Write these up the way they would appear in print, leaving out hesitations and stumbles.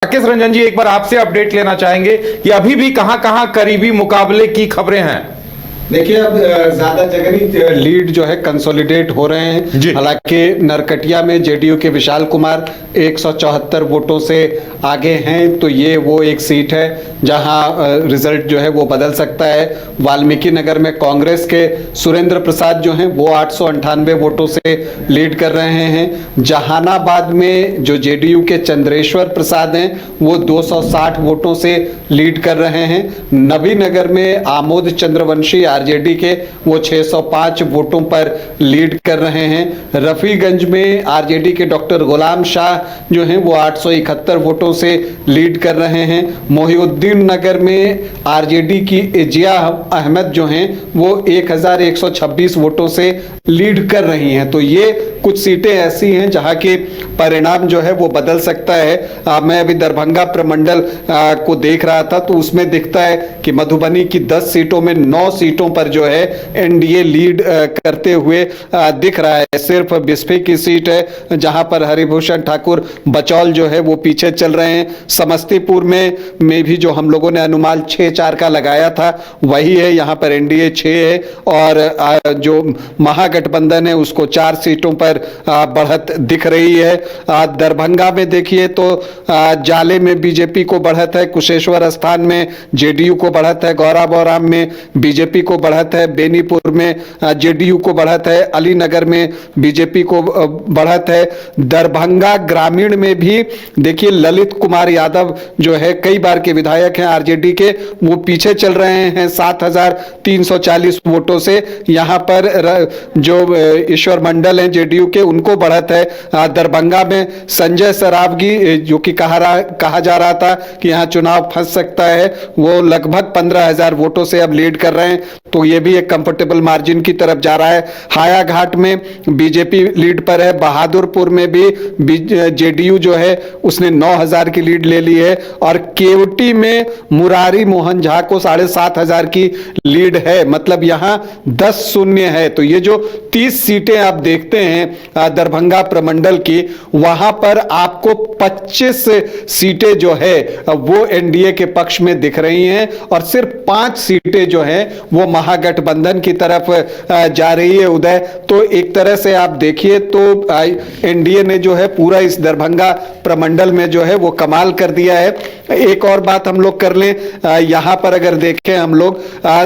राकेश रंजन जी, एक बार आपसे अपडेट लेना चाहेंगे कि अभी भी कहां-कहां करीबी मुकाबले की खबरें हैं। देखिए, अब ज्यादा जगह नहीं, लीड जो है कंसोलिडेट हो रहे हैं। हालांकि नरकटिया में जेडीयू के विशाल कुमार 174 वोटों से आगे हैं, तो ये वो एक सीट है जहां रिजल्ट जो है वो बदल सकता है। वाल्मीकि नगर में कांग्रेस के सुरेंद्र प्रसाद जो हैं वो 898 वोटों से लीड कर रहे हैं। जहानाबाद में जो जेडीयू के चंद्रेश्वर प्रसाद हैं वो 260 वोटों से लीड कर रहे हैं। नबीनगर में आमोद चंद्रवंशी आरजेडी के वो 605 वोटों पर लीड कर रहे हैं। रफीगंज में आरजेडी के डॉक्टर गुलाम शाह जो हैं वो 871 वोटों से लीड कर रहे हैं। मोहिउद्दीन नगर में आरजेडी की इजिया अहमद जो हैं वो 1126 वोटों से लीड कर रही हैं। तो ये कुछ सीटें ऐसी हैं जहां के परिणाम जो है वो बदल सकता है। मैं अभी दरभंगा प्रमंडल को देख रहा था तो उसमें दिखता है कि मधुबनी की 10 सीटों में 9 सीटों पर जो है एनडीए लीड करते हुए दिख रहा है। सिर्फ बिस्फी की सीट है जहां पर हरिभूषण ठाकुर बचौल जो है वो पीछे चल रहे हैं। समस्तीपुर में भी जो हम लोगों ने अनुमान 6-4 का लगाया था वही है, यहाँ पर एनडीए 6 है और जो महागठबंधन है उसको 4 सीटों पर बढ़त दिख रही है। दरभंगा में देखिए तो जाले में बीजेपी को बढ़त है, कुशेश्वर स्थान में जेडीयू को बढ़त है, गौराबौराम में बीजेपी को बढ़त है, बेनीपुर में जेडीयू को बढ़त है, अलीनगर में बीजेपी को बढ़त है। दरभंगा ग्रामीण में भी देखिए ललित कुमार यादव जो है कई बार के विधायक हैं आरजेडी के, वो पीछे चल रहे हैं 7340 वोटों से। यहाँ पर जो ईश्वर मंडल हैं जेडीयू के उनको बढ़त है। दरभंगा में संजय सरावगी जो कि कहा जा रहा था कि यहाँ चुनाव फंस सकता है, वो लगभग 15,000 वोटों से अब लीड कर रहे हैं, तो ये भी एक कंफर्टेबल मार्जिन की तरफ जा रहा है। हायाघाट में बीजेपी लीड पर है। बहादुरपुर में भी जेडीयू जो है उसने 9,000 की लीड ले ली है और केवटी में मुरारी मोहन झा को 7,500 की लीड है, मतलब यहाँ 10-0 है। तो ये जो 30 सीटें आप देखते हैं दरभंगा प्रमंडल की, वहां पर आपको 25 सीटें जो है वो एनडीए के पक्ष में दिख रही हैं और सिर्फ 5 सीटें जो हैं वो महागठबंधन की तरफ जा रही है। उदय, तो एक तरह से आप देखिए तो एनडीए ने जो है पूरा इस दरभंगा प्रमंडल में जो है वो कमाल कर दिया है। एक और बात हम लोग कर लें, यहां पर अगर देखें हम लोग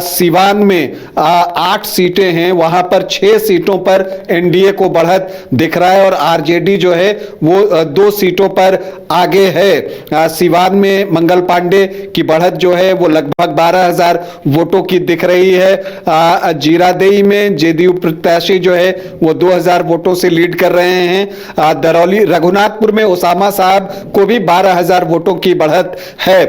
सिवान में 8 सीटें हैं, वहां पर 6 सीटों पर एनडीए को बढ़त दिख रहा है और आरजेडी जो है वो 2 सीटों पर आगे है। सिवान में मंगल पांडे की बढ़त जो है वो लगभग 12,000 वोटों की दिख रही है। जीरादेई में जेडीयू प्रत्याशी जो है वो 2,000 वोटों से लीड कर रहे हैं। दरौली रघुनाथपुर में ओसामा साहब को भी 12,000 वोटों की बढ़त है।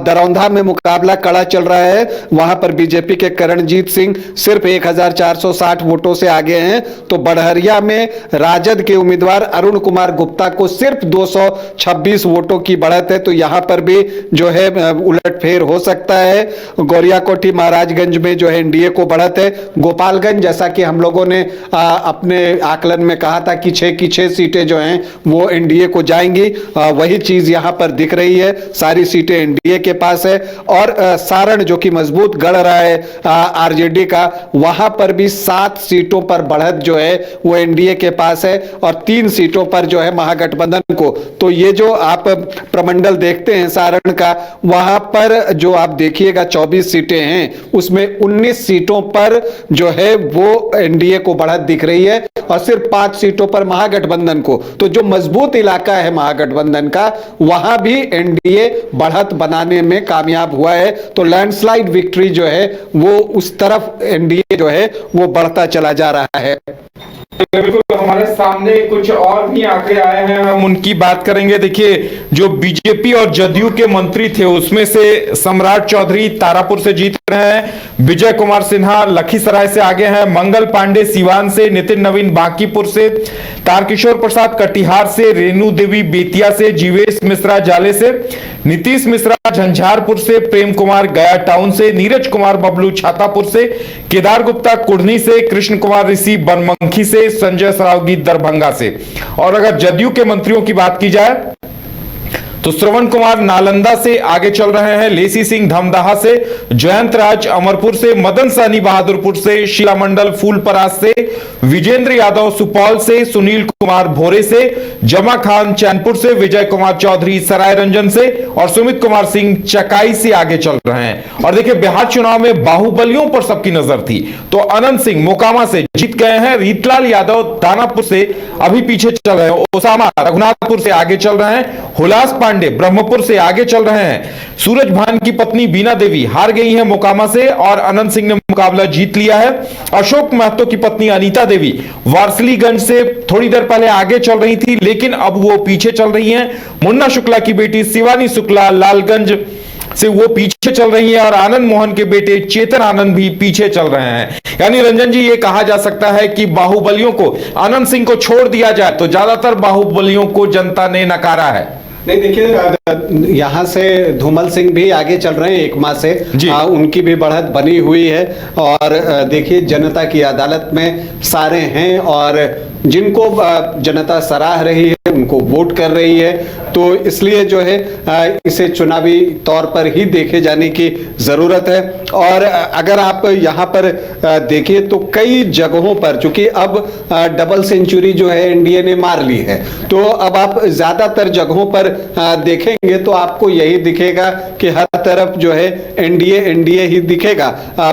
दरौंधा में मुकाबला कड़ा चल रहा है, वहां पर बीजेपी के करणजीत सिंह सिर्फ 1,460 वोटों से आगे हैं। तो बड़हरिया में राजद के उम्मीदवार अरुण कुमार गुप्ता को सिर्फ 226 वोटों की बढ़त है, तो यहां पर भी जो है उलटफेर हो सकता है। गौरियाकोठी महाराजगंज में जो है एनडीए को बढ़त है। गोपालगंज, जैसा कि हम लोगों ने अपने आकलन में कहा था कि 6 की 6 सीटें जो हैं वो एनडीए को जाएंगी, वही चीज यहां पर दिख रही है, सारी सीटें एनडीए के पास है। और सारण जो कि मजबूत गढ़ रहा है आरजेडी का, वहां पर भी 7 सीटों पर बढ़त जो है वो एनडीए के पास है और 3 सीटों पर जो है महागठबंधन को। तो ये जो आप प्रमंडल देखते हैं सारण का, वहां पर जो आप देखिएगा 24 सीटें हैं, उसमें 19 सीटों पर जो है वो एनडीए को बढ़त दिख रही है और सिर्फ 5 सीटों पर महागठबंधन को। तो जो मजबूत इलाका है महागठबंधन का, वहां भी एनडीए बढ़त बनाने में कामयाब हुआ है। तो लैंडस्लाइड विक्ट्री जो है वो उस तरफ एनडीए जो है वो बढ़ता चला जा रहा है। बिल्कुल, हमारे सामने कुछ और भी आंकड़े आए हैं, हम उनकी बात करेंगे। देखिए, जो बीजेपी और जदयू के मंत्री थे उसमें से सम्राट चौधरी तारापुर से जीत रहे हैं, विजय कुमार सिन्हा लखीसराय से आगे हैं, मंगल पांडे सीवान से, नितिन नवीन बांकीपुर से, तारकिशोर प्रसाद कटिहार से, रेणु देवी बेतिया से, जीवेश मिश्रा जाले से, नीतीश मिश्रा झंझारपुर से, प्रेम कुमार गया टाउन से, नीरज कुमार बबलू छातापुर से, केदार गुप्ता कुढ़नी से, कृष्ण कुमार ऋषि बनमंखी से, संजय सरावगी दरभंगा से। और अगर जदयू के मंत्रियों की बात की जाए तो श्रवण कुमार नालंदा से आगे चल रहे हैं, लेसी सिंह धमदाहा से, जयंत राज अमरपुर से, मदन सहनी बहादुरपुर से, शीला मंडल फूलपरास से, विजेंद्र यादव सुपौल से, सुनील कुमार भोरे से, जमा खान चैनपुर से, विजय कुमार चौधरी सरायरंजन से और सुमित कुमार सिंह चकाई से आगे चल रहे हैं। और देखिए बिहार चुनाव में बाहुबलियों पर सबकी नजर थी, तो अनंत सिंह मोकामा से जीत गए हैं, रीतलाल यादव दानापुर से अभी पीछे चल रहे हैं, ओसामा रघुनाथपुर से आगे चल रहे हैं, हुलास पांडे ब्रह्मपुर से आगे चल रहे हैं, सूरज भान की पत्नी बीना देवी हार गई है मोकामा से और अनंत सिंह ने मुकाबला जीत लिया है, अशोक महतो की पत्नी अनीता देवी वारसलीगंज से थोड़ी देर पहले आगे चल रही थी लेकिन अब वो पीछे चल रही हैं, मुन्ना शुक्ला की बेटी शिवानी शुक्ला लालगंज से वो पीछे चल रही है और आनंद मोहन के बेटे चेतन आनंद भी पीछे चल रहे हैं। यानी रंजन जी ये कहा जा सकता है कि बाहुबलियों को अनंत सिंह को छोड़ दिया जाए तो ज्यादातर बाहुबलियों को जनता ने नकारा है। नहीं देखिए यहाँ से धूमल सिंह भी आगे चल रहे हैं एक माह से, उनकी भी बढ़त बनी हुई है और देखिए जनता की अदालत में सारे हैं और जिनको जनता सराह रही है उनको वोट कर रही है, तो इसलिए जो है इसे चुनावी तौर पर ही देखे जाने की जरूरत है। और अगर आप यहाँ पर देखिए तो कई जगहों पर चूंकि अब डबल सेंचुरी जो है एनडीए ने मार ली है, तो अब आप ज्यादातर जगहों पर देखेंगे तो आपको यही दिखेगा कि हर तरफ जो है एनडीए ही दिखेगा।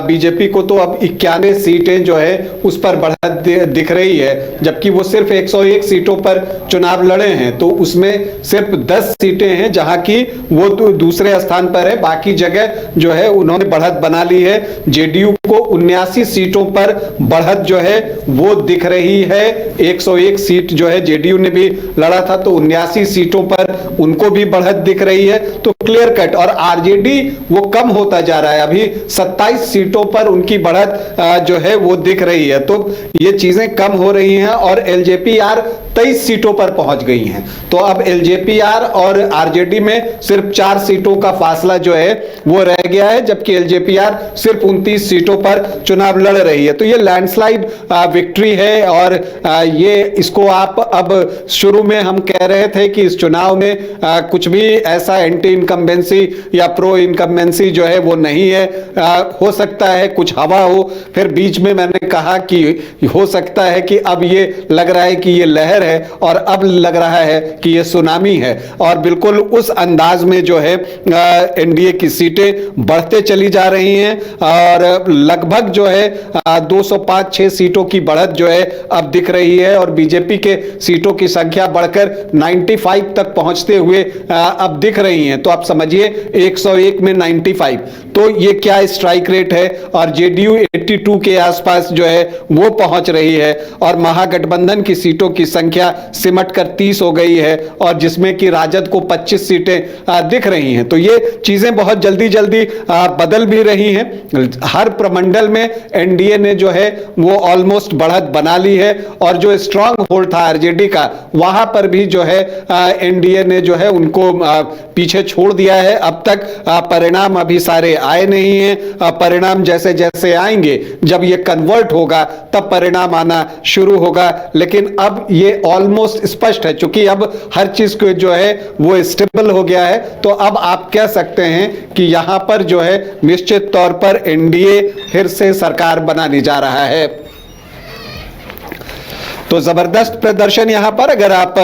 बीजेपी को तो अब 91 सीटें जो है उस पर बढ़त दिख रही है, जबकि वो सिर्फ 101 सीटों पर चुनाव लड़े हैं, तो उसमें सिर्फ 10 सीटें हैं जहां की वो दूसरे स्थान पर है, बाकी जगह जो है उन्होंने बढ़त बना ली है। जेडीयू को 79 सीटों पर बढ़त जो है वो दिख रही है, 101 सीट जो है जेडीयू ने भी लड़ा था तो 79 सीटों पर उनको भी बढ़त दिख रही है, तो क्लियर कट। और आरजेडी वो कम होता जा रहा है, अभी 27 सीटों पर उनकी बढ़त जो है वो दिख रही है, तो ये चीजें कम हो रही हैं और एलजेपीआर 23 सीटों पर पहुंच गई हैं। तो अब एलजेपीआर और आरजेडी में सिर्फ 4 सीटों का फासला जो है वो रह गया है, जबकि एलजेपीआर सिर्फ 29 सीटों पर चुनाव लड़ रही है। तो ये लैंडस्लाइड विक्ट्री है और ये इसको आप अब शुरू में हम कह रहे थे कि इस चुनाव में कुछ भी ऐसा एंटी इनकम्बेंसी या प्रो इनकम्बेंसी जो है वो नहीं है, हो सकता है कुछ हवा हो, फिर बीच में मैंने कहा कि हो सकता है कि अब ये लग रहा है कि ये लहर है और अब लग रहा है कि ये सुनामी है, और बिल्कुल उस अंदाज में जो है एनडीए की सीटें बढ़ते चली जा रही हैं और लगभग जो है 205-6 सीटों की बढ़त जो है अब दिख रही है और बीजेपी के सीटों की संख्या बढ़कर 95 तक पहुंचते हुए अब दिख रही हैं। तो आप समझिए 101 में 95, तो ये क्या स्ट्राइक रेट है। और जेडीयू 82 के आसपास जो है वो पहुंच रही है और महागठबंधन की सीटों की संख्या सिमट कर 30 हो गई है और जिसमें कि राजद को 25 सीटें दिख रही हैं। तो ये चीजें बहुत जल्दी जल्दी बदल भी रही हैं। हर प्रमंडल में एनडीए ने जो है वो ऑलमोस्ट बढ़त बना ली है और जो स्ट्रांग होल्ड था आरजेडी का वहां पर भी जो है एनडीए ने जो है उनको पीछे छोड़ दिया है। अब तक परिणाम अभी सारे आए नहीं हैं, परिणाम जैसे जैसे आएंगे जब ये कन्वर्ट होगा तब परिणाम आना शुरू होगा, लेकिन अब ये ऑलमोस्ट स्पष्ट है क्योंकि अब हर चीज को जो है वो स्टेबल हो गया है। तो अब आप कह सकते हैं कि यहां पर जो है निश्चित तौर पर एनडीए फिर से सरकार बनाने जा रहा है। तो जबरदस्त प्रदर्शन यहां पर, अगर आप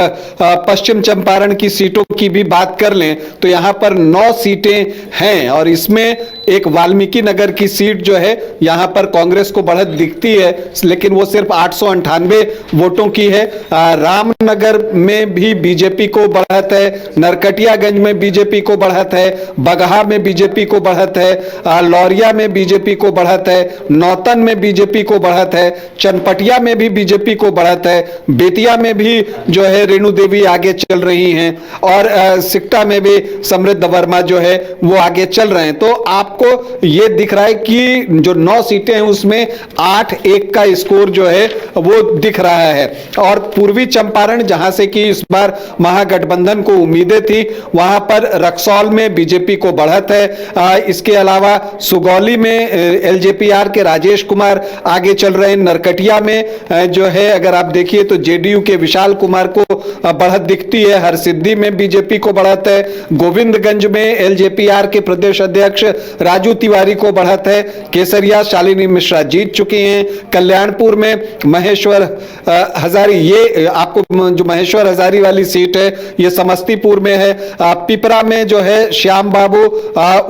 पश्चिम चंपारण की सीटों की भी बात कर लें तो यहां पर 9 सीटें हैं और इसमें एक वाल्मीकि नगर की सीट जो है यहां पर कांग्रेस को बढ़त दिखती है, लेकिन वो सिर्फ 898 वोटों की है। रामनगर में भी बीजेपी को बढ़त है, नरकटियागंज में बीजेपी को बढ़त है, बगहा में बीजेपी को बढ़त है, लौरिया में बीजेपी को बढ़त है, नौतन में बीजेपी को बढ़त है, चनपटिया में भी बीजेपी को बढ़त है, बेतिया में भी जो है रेणु देवी आगे चल रही हैं और सिकटा में भी समृद्ध वर्मा जो है वो आगे चल रहे हैं। तो आप आपको ये दिख रहा है कि जो 9 सीटें हैं उसमें 8-1 का स्कोर जो है वो दिख रहा है। और पूर्वी चंपारण जहां से कि इस बार महागठबंधन को उम्मीदें थी, वहां पर रक्सौल में बीजेपी को बढ़त है। इसके अलावा सुगौली में एलजेपीआर के राजेश कुमार आगे चल रहे हैं। नरकटिया में जो है अगर आप देखिए तो जेडीयू के विशाल कुमार को बढ़त दिखती है। हरसिद्धि में बीजेपी को बढ़त है। गोविंदगंज में एलजेपीआर के प्रदेश अध्यक्ष राजू तिवारी को बढ़त है। केसरिया शालिनी मिश्रा जीत चुकी हैं। कल्याणपुर में महेश्वर हजारी, ये आपको जो महेश्वर हजारी वाली सीट है ये समस्तीपुर में है। पिपरा में जो है श्याम बाबू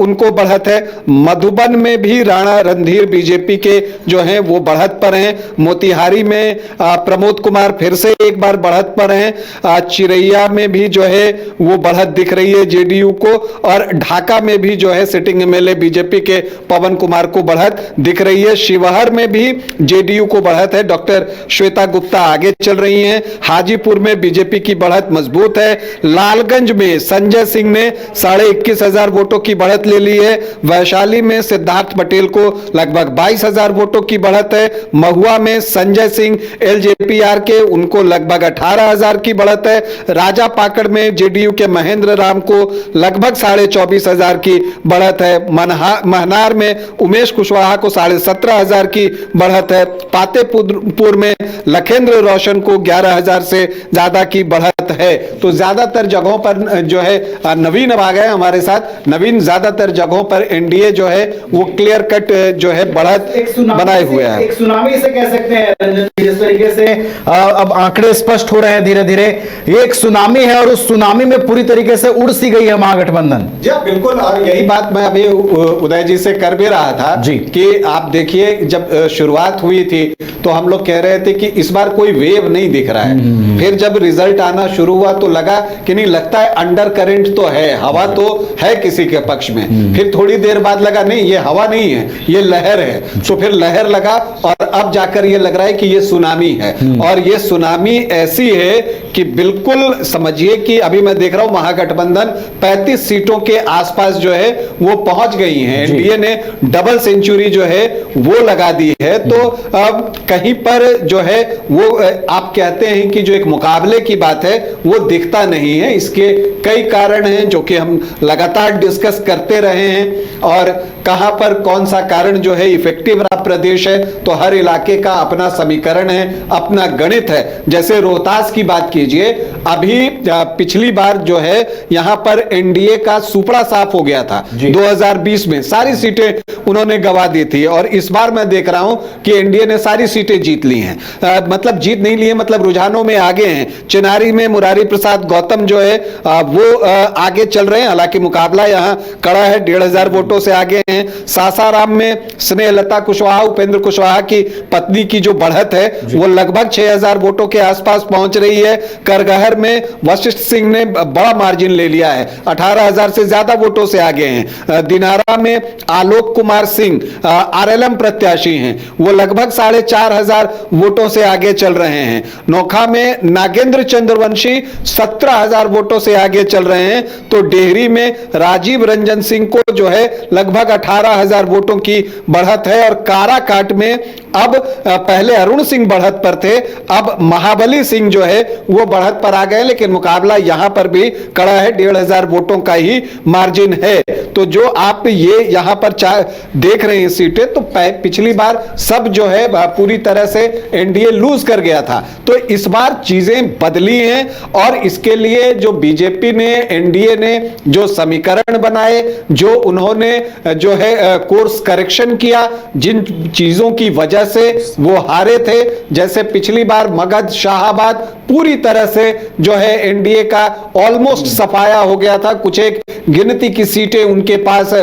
उनको बढ़त है। मधुबन में भी राणा रणधीर बीजेपी के जो हैं वो बढ़त पर हैं। मोतिहारी में प्रमोद कुमार फिर से एक बार बढ़त पर हैं। चिरैया में भी जो है वो बढ़त दिख रही है जेडीयू को। और ढाका में भी जो है सिटिंग एमएलए बीजेपी के पवन कुमार को बढ़त दिख रही है। शिवहर में भी जेडीयू को बढ़त है। डॉक्टर श्वेता गुप्ता आगे चल रही हैं। हाजीपुर में बीजेपी की बढ़त मजबूत है। लालगंज में संजय सिंह ने 21,500 वोटों की बढ़त ले ली है। वैशाली में सिद्धार्थ पटेल को लगभग 22,000 वोटों की बढ़त है। महुआ में संजय सिंह एलजेपीआर के, उनको लगभग 18,000 की बढ़त है। राजा पाकड़ में जेडीयू के महेंद्र राम को लगभग 24,500 की बढ़त है। महनार में उमेश कुशवाहा को 17,500 की बढ़त है। पातेपुर में लखेंद्र रोशन को 11,000 से ज्यादा की बढ़त है। तो ज्यादातर जगहों पर जो है नवीन अब आ गए हमारे साथ। नवीन, ज्यादातर जगहों पर एनडीए जो है वो क्लियर कट जो है बढ़त बनाए हुए है। एक सुनामी से कह सकते हैं रंजन जी, जिस तरीके से अब आंकड़े स्पष्ट हो रहे हैं धीरे धीरे, ये एक सुनामी है और उस सुनामी में पूरी तरीके से उड़ सी गई है महागठबंधन। जी बिल्कुल, और यही बात मैं अभी उदय जी से कर भी रहा था जी कि आप देखिए जब शुरुआत हुई थी तो हम लोग कह रहे थे कि इस बार कोई वेव नहीं दिख रहा है। फिर जब रिजल्ट आना शुरू हुआ तो लगा कि नहीं, लगता है अंडर करंट तो है, हवा तो है किसी के पक्ष में। फिर थोड़ी देर बाद लगा नहीं, ये हवा नहीं है, ये लहर है। तो फिर लहर लगा और अब जाकर ये लग रहा है कि ये सुनामी है। और ये सुनामी ऐसी है कि बिल्कुल समझिए कि अभी मैं देख रहा हूं महागठबंधन 35 सीटों के आसपास जो है वो पहुंच गई है। एनडीए ने डबल सेंचुरी जो है वो लगा दी है। तो अब कहीं पर जो है वो आप कहते हैं कि जो एक मुकाबले की बात है वो दिखता नहीं है। इसके कई कारण हैं जो कि हम लगातार डिस्कस करते रहे हैं। और कहां पर कौन सा कारण जो है इफेक्टिव रहा प्रदेश है, तो हर इलाके का अपना समीकरण है, अपना गणित है। जैसे रोहतास की बात कीजिए, अभी पिछली बार जो है यहां पर एनडीए का सुपड़ा साफ हो गया था 2020 में, सारी सीटें उन्होंने गवा दी थी। और इस बार मैं देख रहा हूं कि एनडीए ने सारी सीटें जीत ली हैं। मतलब जीत नहीं ली है, मतलब रुझानों में आगे हैं। चिनारी में मुरारी प्रसाद गौतम जो है वो आगे चल रहे हैं, हालांकि मुकाबला यहां कड़ा है, 1,500 वोटों से आगे हैं। सासाराम में स्नेहलता कुशवाहा, उपेंद्र कुशवाहा की पत्नी की जो बढ़त है वो लगभग 6,000 वोटों के आसपास पहुंच रही है। करगहर में वशिष्ठ सिंह ने बड़ा मार्जिन ले लिया है, 18,000 से ज्यादा वोटों से आगे हैं। दिनारा में आलोक कुमार सिंह आरएलएम प्रत्याशी हैं, वो लगभग 4,500 वोटों से आगे चल रहे हैं। नोखा में नागेंद्र चंद्रवंशी 17,000 वोटों से आगे चल रहे हैं। तो डेहरी में राजीव रंजन सिंह को जो है लगभग 18,000 वोटों की बढ़त है। और काराकाट में अब पहले अरुण सिंह बढ़त पर थे, अब महाबली सिंह जो है वो बढ़त पर आ गए, लेकिन मुकाबला यहां पर भी कड़ा है, 1,500 वोटों का ही मार्जिन है। तो जो आप ये यहां पर देख रहे हैं सीटें, तो पिछली बार सब जो है पूरी तरह से एनडीए लूज कर गया था। तो इस बार चीजें बदली हैं और इसके लिए जो बीजेपी ने, एनडीए ने जो समीकरण बनाए, जो उन्होंने जो है कोर्स करेक्शन किया, जिन चीजों की वजह से वो हारे थे, जैसे पिछली बार मगध, शाहाबाद, पूरी तरह से जो है एनडीए का ऑलमोस्ट सफाया हो गया था। कुछ एक गिनती की सीटें उनके पास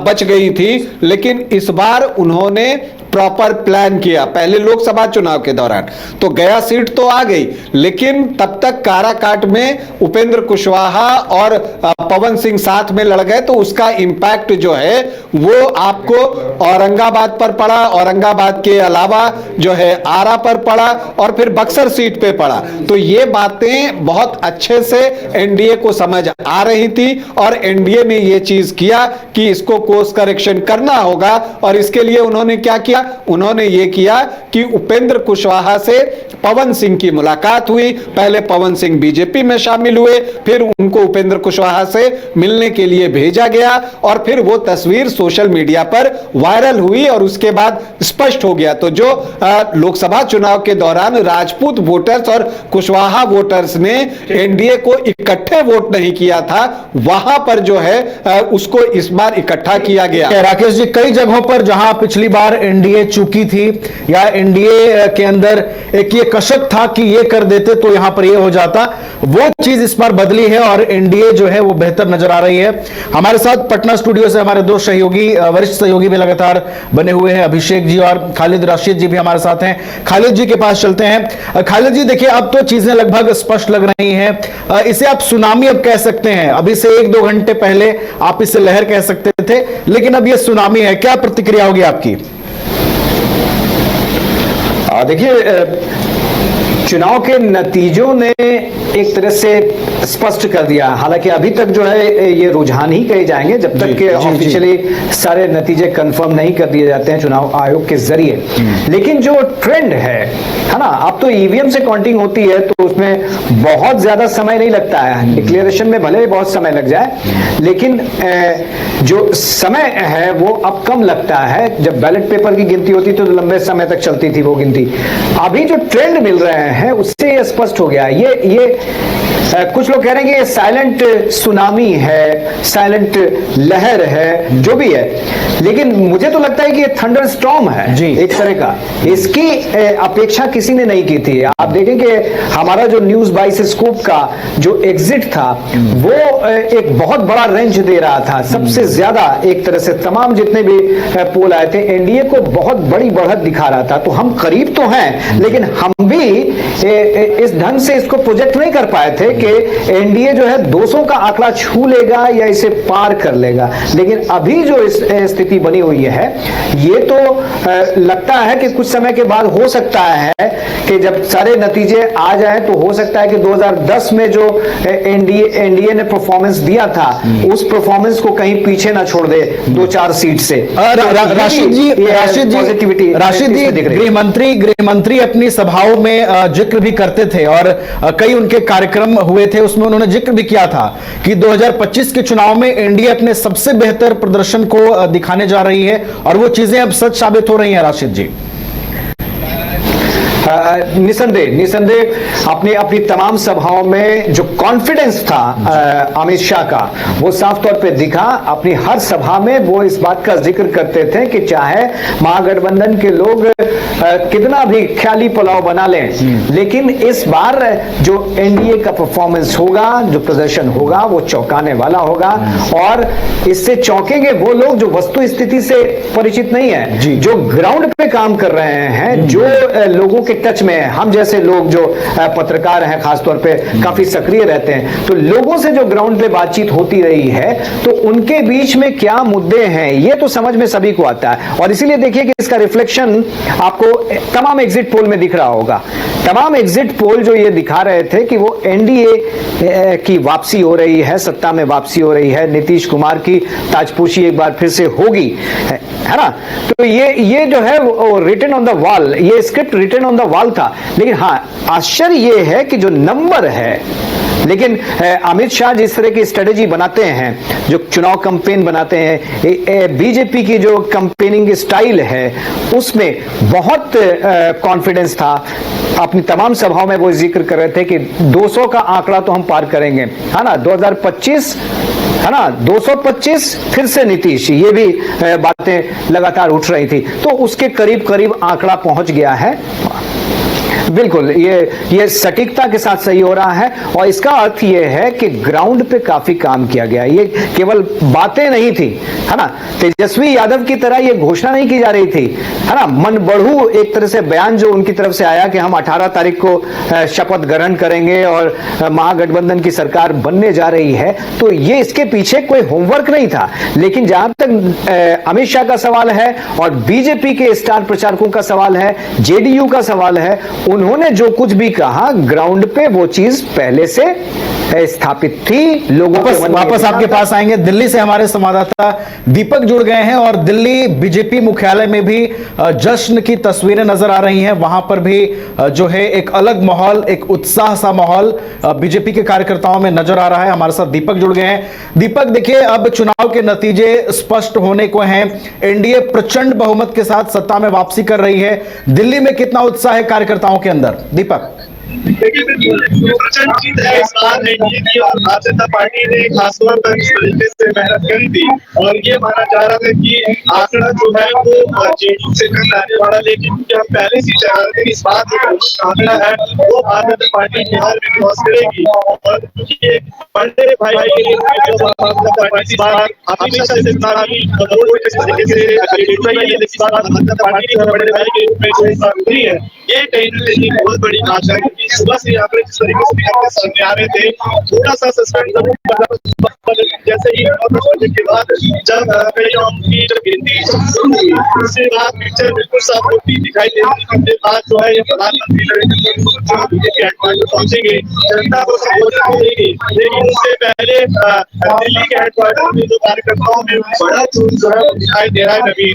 बच गई थी, लेकिन इस बार उन्होंने प्रॉपर प्लान किया पहले लोकसभा चुनाव के दौरान, तो गया सीट तो आ गई, लेकिन तब तक काराकाट में उपेंद्र कुशवाहा और पवन सिंह साथ में लड़ गए, तो उसका इंपैक्ट जो है वो आपको औरंगाबाद पर पड़ा, औरंगाबाद के अलावा जो है आरा पर पड़ा और फिर बक्सर सीट पे पड़ा। तो ये बातें बहुत अच्छे से एनडीए को समझ आ रही थी और एनडीए ने ये चीज किया कि इसको कोर्स करेक्शन करना होगा, और इसके लिए उन्होंने क्या किया, उन्होंने ये किया कि उपेंद्र कुशवाहा से पवन सिंह की मुलाकात हुई। पहले पवन सिंह बीजेपी में शामिल हुए, फिर उनको उपेंद्र कुशवाहा से मिलने के लिए भेजा गया और फिर वो तस्वीर सोशल मीडिया पर वायरल हुई और उसके बाद स्पष्ट हो गया। तो जो लोकसभा चुनाव के दौरान राजपूत वोटर्स और कुशवाहा वोटर्स ने एनडीए को इकट्ठे वोट नहीं किया था, वहां पर जो है उसको इस बार इकट्ठा किया गया। राकेश जी, कई जगहों पर जहां पिछली बार एनडीए चूकी थी या एनडीए के अंदर एक ये कशक था कि ये कर देते तो यहां पर ये हो जाता, वो चीज इस बार बदली है और एनडीए जो है वो बेहतर नजर आ रही है। हमारे साथ पटना स्टूडियो से हमारे दो सहयोगी, वरिष्ठ सहयोगी भी लगातार बने हुए हैं, अभिषेक जी और खालिद राशिद जी भी हमारे साथ हैं। खालिद जी के पास चलते हैं। खालिद जी, देखिए अब तो चीजें लगभग स्पष्ट लग रही हैं, इसे आप सुनामी अब कह सकते हैं, अभी से 1-2 घंटे पहले आप इसे लहर कह सकते थे, लेकिन अब यह सुनामी है। क्या प्रतिक्रिया होगी आपकी? देखिए, चुनाव के नतीजों ने एक तरह से स्पष्ट कर दिया, हालांकि अभी तक जो है ये रुझान ही कहे जाएंगे जब तक के ऑफिशियली सारे नतीजे कंफर्म नहीं कर दिए जाते हैं चुनाव आयोग के जरिए। लेकिन जो ट्रेंड है ना, अब तो ईवीएम से काउंटिंग होती है तो उसमें बहुत ज्यादा समय नहीं लगता है, डिक्लेरेशन में भले ही बहुत समय लग जाए, लेकिन जो समय है वो अब कम लगता है। जब बैलेट पेपर की गिनती होती तो लंबे समय तक चलती थी वो गिनती, अभी जो ट्रेंड मिल रहे हैं उससे ये स्पष्ट हो गया। ये कुछ लोग कह रहे हैं कि ये साइलेंट सुनामी है, साइलेंट लहर है, जो भी है, लेकिन मुझे तो लगता है कि ये थंडर स्टॉर्म है जी, एक तरह का। इसकी अपेक्षा किसी ने नहीं की थी। आप देखें कि हमारा जो न्यूज बाइस्कोप का जो एग्जिट था वो एक बहुत बड़ा रेंज दे रहा था, सबसे ज्यादा एक तरह से तमाम जितने भी पोल आए थे एनडीए को बहुत बड़ी बढ़त दिखा रहा था। तो हम करीब तो हैं, लेकिन हम भी इस ढंग से इसको प्रोजेक्ट नहीं कर पाए थे कि एनडीए जो है 200 का आंकड़ा छू लेगा या इसे पार कर लेगा। लेकिन अभी जो स्थिति बनी हुई है, ये तो लगता है कि कुछ समय के बाद हो सकता है कि जब सारे नतीजे आ जाए तो हो सकता है कि 2010 में जो एनडीए ने परफॉर्मेंस दिया था उस परफॉर्मेंस को कहीं पीछे ना छोड़ दे 2-4 सीट से। राशिद जी, गृहमंत्री अपनी सभाओं में जिक्र भी करते थे और कई उनके कार्यक्रम हुए थे, उसमें उन्होंने जिक्र भी किया था कि 2025 के चुनाव में एनडीए अपने सबसे बेहतर प्रदर्शन को दिखाने जा रही है और वो चीजें अब सच साबित हो रही हैं। राशिद जी, निसंदेह अपनी तमाम सभाओं में जो कॉन्फिडेंस था अमित शाह का वो साफ तौर पे दिखा। अपनी हर सभा में वो इस बात का जिक्र करते थे कि चाहे महागठबंधन के लोग कितना भी ख्याली पुलाव बना लें, लेकिन इस बार जो एनडीए का परफॉर्मेंस होगा, जो प्रदर्शन होगा, वो चौंकाने वाला होगा। और इससे चौंकेंगे वो लोग जो वस्तु स्थिति से परिचित नहीं है, जो ग्राउंड पे काम कर रहे हैं, जो लोगों के टच में है। हम जैसे लोग जो पत्रकार हैं खासतौर पे काफी सक्रिय रहते हैं, तो लोगों से जो ग्राउंड पे बातचीत होती रही है तो उनके बीच में क्या मुद्दे हैं ये तो समझ में सभी को आता है। और इसीलिए देखिए कि इसका रिफ्लेक्शन आपको तमाम एग्जिट पोल में दिख रहा होगा। तमाम एग्जिट पोल जो ये दिखा रहे थे कि वो एनडीए की वापसी हो रही है, सत्ता में वापसी हो रही है, नीतीश कुमार की ताजपोशी एक बार फिर से होगी, है ना। तो ये जो है रिटन ऑन द वॉल, ये script written on the wall था। लेकिन हाँ, आश्चर्य ये है कि जो नंबर है, लेकिन अमित शाह जिस तरह की स्ट्रेटेजी बनाते हैं, जो चुनाव कैंपेन बनाते हैं, बीजेपी की जो कैंपेनिंग स्टाइल है उसमें बहुत कॉन्फिडेंस था। अपनी तमाम सभाओं में वो जिक्र कर रहे थे कि 200 का आंकड़ा तो हम पार करेंगे, है ना, 2025, है ना, 225 फिर से नीतीश, ये भी बातें लगातार उठ रही थी। तो उसके करीब करीब आंकड़ा पहुंच गया है। बिल्कुल, ये सटीकता के साथ सही हो रहा है और इसका अर्थ ये है कि ग्राउंड पे काफी काम किया गया। ये केवल बातें नहीं थी, है ना। तेजस्वी यादव की तरह ये घोषणा नहीं की जा रही थी, है ना। मन बढ़ू एक तरह से बयान जो उनकी तरफ से आया कि हम 18 तारीख को शपथ ग्रहण करेंगे और महागठबंधन की सरकार बनने जा रही है, तो ये इसके पीछे कोई होमवर्क नहीं था। लेकिन जहां तक अमित शाह का सवाल है और बीजेपी के स्टार प्रचारकों का सवाल है, जेडीयू का सवाल है, उन्होंने जो कुछ भी कहा ग्राउंड पे वो चीज पहले से स्थापित थी। लोगों को वापस आपके पास आएंगे। दिल्ली से हमारे संवाददाता दीपक जुड़ गए हैं और दिल्ली बीजेपी मुख्यालय में भी जश्न की तस्वीरें नजर आ रही हैं। वहां पर भी जो है एक अलग माहौल, एक उत्साह सा माहौल बीजेपी के कार्यकर्ताओं में नजर आ रहा है। हमारे साथ दीपक जुड़ गए हैं। दीपक, देखिए अब चुनाव के नतीजे स्पष्ट होने को हैं। एनडीए प्रचंड बहुमत के साथ सत्ता में वापसी कर रही है। दिल्ली में कितना उत्साह है कार्यकर्ताओं के अंदर? दीपक, प्रचंड जीत है इस बार एनडीए की और भारतीय जनता पार्टी ने खासतौर पर इस तरीके से मेहनत करी थी और ये माना जा रहा था कि आंकड़ा जो है वो जेडीयू से कम आने वाला, लेकिन हम पहले से चाह रहे थे इस बार जो आंकड़ा है वो भारतीय जनता पार्टी बिहार में क्रॉस करेगी। और ये बड़े भाई के लिए जो भारतीय जनता पार्टी इस बार हमेशा से इस तरीके से इस बार भारतीय जनता पार्टी के बड़े भाई के रूप में जो इस बार हुई है, ये कहीं न कहीं बहुत बड़ी बात है। सुबह से आंकड़े जिस तरीके से सामने आ रहे थे, थोड़ा सा सस्पेंड जैसे ही के बाद जब की जब गिनती शुरू हुई, उसके बाद पिक्चर बिल्कुल साफ होती दिखाई दे रही है। उसके बाद जो है ये प्रधानमंत्री नरेंद्र मोदी के हेडक्वार्टर पहुंचेंगे, जनता को संबोधित करेंगे। लेकिन उससे पहले दिल्ली के हेडक्वार्टर में जो कार्यकर्ताओं में बड़ा जुट जो है दिखाई दे रहा है। अभी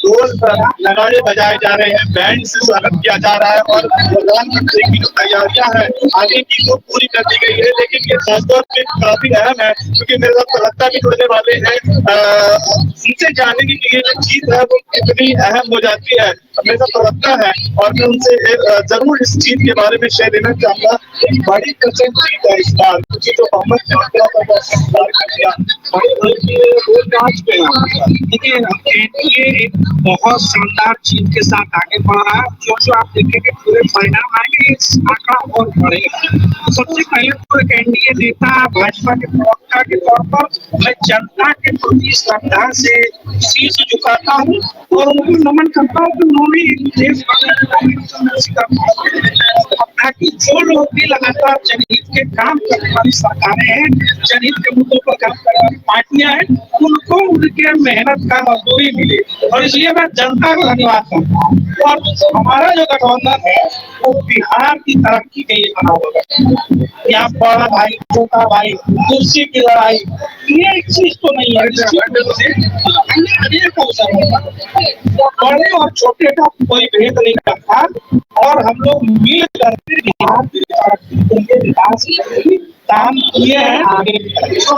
ढोल नगाड़े बजाए जा रहे हैं, बैंड से स्वागत किया जा रहा है और प्रधानमंत्री की जो तैयारियां हैं आगे की वो पूरी कर दी गई है। लेकिन ये खासतौर पे काफी अहम है क्योंकि मेरे साथ प्रवक्ता भी जुड़ने वाले हैं, उनसे जानेंगे कि ये जो चीज है वो कितनी अहम हो जाती है। मेरे साथ प्रवक्ता है और मैं उनसे जरूर इस चीज के बारे में शेयर देना चाहूंगा। एक बड़ी प्रचंड जीत है इस बार, क्योंकि जो देखिए एनडीए एक बहुत शानदार जीत के साथ आगे बढ़ रहा है। जो आप देखेंगे पूरे परिणाम आएंगे, आंकड़ा और बढ़ेगा। सबसे पहले तो एक एनडीए नेता भाजपा के प्रवक्ता के तौर पर मैं जनता के प्रति श्रद्धा से शीश झुकाता हूँ और उनको नमन करता हूँ कि उन्होंने एक देश ताकि जो लोग भी लगातार जनहित के काम करने वाली सरकारें हैं, जनहित के मुद्दों पर काम करने वाली पार्टियां हैं, उनको उनके मेहनत का मजदूरी मिले। और इसलिए मैं जनता को धन्यवाद करता हूँ। और हमारा जो गठबंधन है वो बिहार की तरक्की के लिए बना होगा। यहाँ बड़ा भाई छोटा भाई कुर्सी की लड़ाई ये एक चीज तो नहीं है। अनेक अवसर बड़े और छोटे का कोई भेद नहीं करता और हम लोग मिल करके बिहार की तरक्की के लिए विकास काम किए हैं। आगे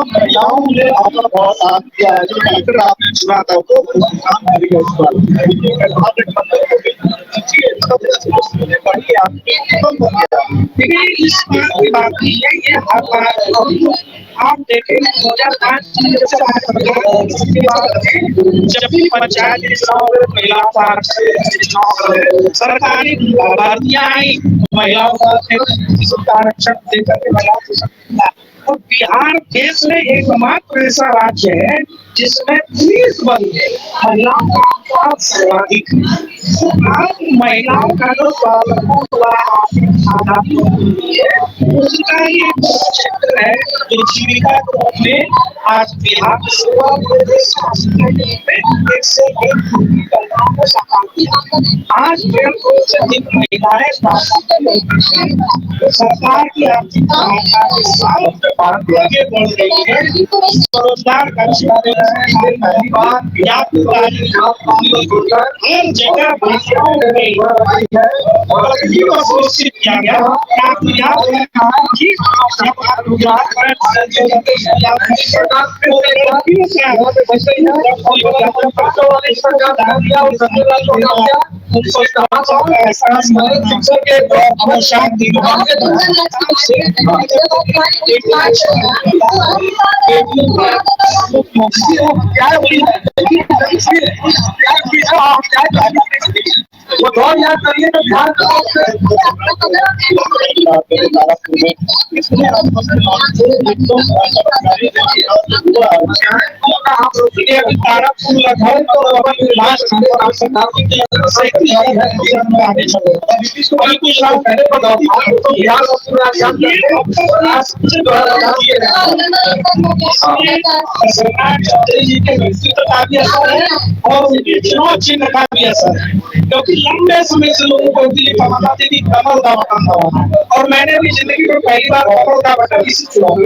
महिलाओं ने अपना बहुत साथ दिया है। जो डॉक्टर आपने चुना था वो काम करेगा इस बार। देखिए इस बात की बात नहीं है, ये हर बार आप देखें 2005 जब भी पंचायत महिलाओं का सरकारी भर्तियां आई, महिलाओं का आरक्षण देकर के महिलाओं को। और बिहार देश में एकमात्र ऐसा राज्य है जिसमें पुलिस बल में महिलाओं का सर्वाधिक महिलाओं का जो उसका ये क्षेत्र है जो जीविका के रूप में आज बिहार आज 1.5 से अधिक महिलाएं सरकार की आर्थिक सहायता के साथ आगे बढ़ रही है। रोजगार का हर जगह सुनिश्चित किया गया। उनको ऐसा शिक्षक के अवशांत वो दौड़ याद करिए तो ध्यान और उनके चुनाव चिन्ह का भी असर है, क्योंकि लंबे समय से लोगों को दिलीप बताते थी कमल का बटन दबाना, और मैंने भी जिंदगी में पहली बार कमल का बटन इसी चुनाव में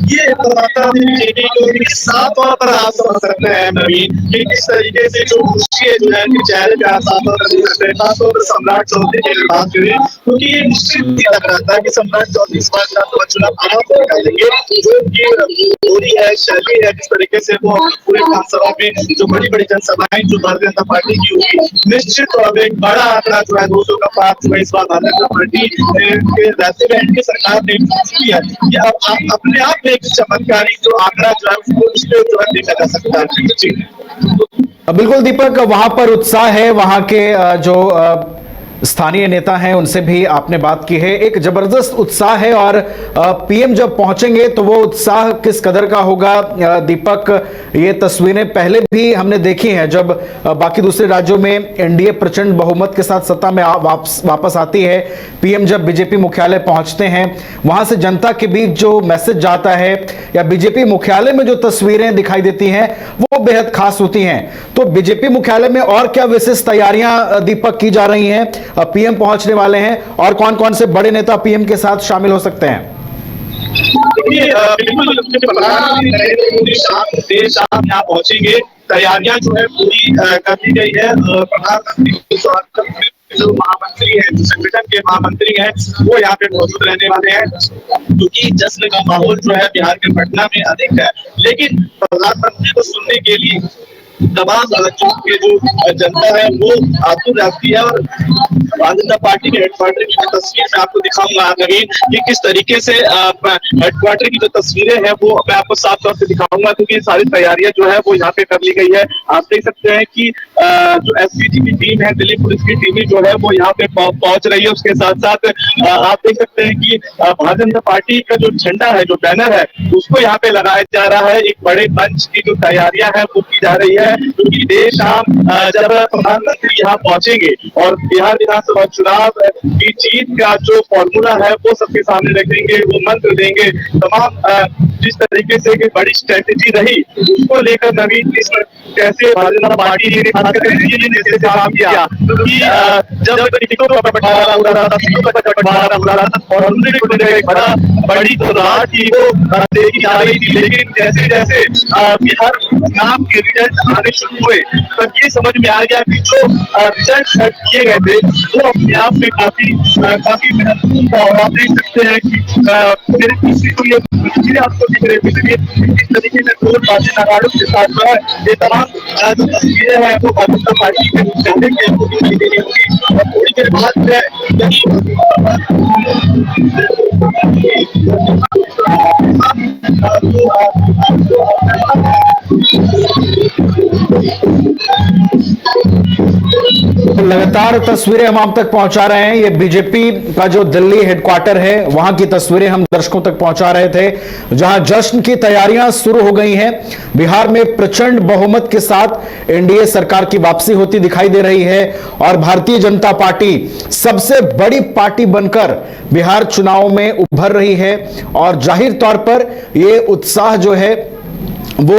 ये बीजेपी को साफ तौर पर आप समझ सकते हैं नवीन कि किस तरीके से जो मुश्किल जो है कि चेहरे पे आप साफ तौर पर सकते हैं, खासतौर पर सम्राट चौधरी की बात करें क्योंकि ये निश्चित नहीं लग रहा था कि सम्राट चौधरी इस बार का चुनाव आराम से कर लेंगे। जो की पूरी है शैली है जिस तरीके से वो पूरे विधानसभा में जो बड़ी बड़ी जनसभाएं जो भारतीय जनता पार्टी की होगी, निश्चित तौर पर एक बड़ा आंकड़ा जो है 200 का पार जो है इस बार भारतीय जनता पार्टी के रहते हुए एनडीए सरकार ने की है। ये आप अपने आप में एक चमत्कारी जो आंकड़ा जो है उसको जो है देखा जा सकता है। बिल्कुल दीपक, वहां पर उत्साह है, वहां के जो स्थानीय नेता हैं उनसे भी आपने बात की है, एक जबरदस्त उत्साह है और पीएम जब पहुंचेंगे तो वो उत्साह किस कदर का होगा दीपक, ये तस्वीरें पहले भी हमने देखी हैं जब बाकी दूसरे राज्यों में एनडीए प्रचंड बहुमत के साथ सत्ता में वापस आती है, पीएम जब बीजेपी मुख्यालय पहुंचते हैं वहां से जनता के बीच जो मैसेज जाता है या बीजेपी मुख्यालय में जो तस्वीरें दिखाई देती हैं वो बेहद खास होती हैं। तो बीजेपी मुख्यालय में और क्या विशेष तैयारियां दीपक की जा रही हैं, पीएम पहुंचने वाले हैं और कौन कौन से बड़े नेता पीएम के साथ शामिल हो सकते हैं? प्रधानमंत्री नरेंद्र मोदी देर शाम यहाँ पहुंचेंगे, तैयारियां जो है पूरी कर दी गई है। प्रधानमंत्री जो महामंत्री है, जो संगठन के महामंत्री हैं, वो यहाँ पे मौजूद रहने वाले हैं क्योंकि जश्न का माहौल जो है बिहार के पटना में अधिक है। लेकिन प्रधानमंत्री को सुनने के लिए तमाम राज्यों के जो जनता है वो आतुर रहती है और भारतीय जनता पार्टी के हेडक्वार्टर की जो तस्वीर मैं आपको दिखाऊंगा नवीन कि किस तरीके से हेडक्वार्टर की जो तस्वीरें हैं वो मैं आपको साफ तौर से दिखाऊंगा क्योंकि सारी तैयारियां जो है वो यहाँ पे कर ली गई है। आप देख सकते हैं कि जो एसपीजी की टीम है, दिल्ली पुलिस की टीम जो है वो यहाँ पे पहुंच रही है। उसके साथ साथ आप देख सकते हैं कि भारतीय जनता पार्टी का जो झंडा है, जो बैनर है, उसको यहाँ पे लगाया जा रहा है। एक बड़े मंच की जो तैयारियां है वो की जा रही है क्योंकि देर शाम जब प्रधानमंत्री यहाँ पहुंचेंगे और बिहार विधानसभा चुनाव की जीत का जो फॉर्मूला है वो सबके सामने रखेंगे, वो मंत्र देंगे। तमाम जिस तरीके से एक बड़ी स्ट्रेटेजी रही उसको लेकर नवीन कैसे भारतीय जनता पार्टी ने काम किया क्योंकि जब बंटवारा हो रहा था और बड़ी राहत थी वो देखी जा रही थी, लेकिन जैसे जैसे बिहार चुनाव के रिजल्ट आने शुरू हुए तब ये समझ में आ गया कि जो रिजल्ट किए गए थे वो अपने आप में काफी महत्वपूर्ण था। और आप देख सकते हैं कि मेरे पीछे को ये तस्वीरें आपको दिख रही थी, इस तरीके से ढोल बाजे नगाड़ों के साथ जो है ये तमाम जो तस्वीरें हैं वो भारतीय जनता पार्टी के मुख्यालय के आपको दिखाई दे रही होगी। और थोड़ी देर बाद लगातार तस्वीरें हम आप तक पहुंचा रहे हैं। ये बीजेपी का जो दिल्ली हेडक्वार्टर है वहां की तस्वीरें हम दर्शकों तक पहुंचा रहे थे जहां जश्न की तैयारियां शुरू हो गई हैं। बिहार में प्रचंड बहुमत के साथ एनडीए सरकार की वापसी होती दिखाई दे रही है और भारतीय जनता पार्टी सबसे बड़ी पार्टी बनकर बिहार चुनाव में उभर रही है और जाहिर तौर पर यह उत्साह जो है वो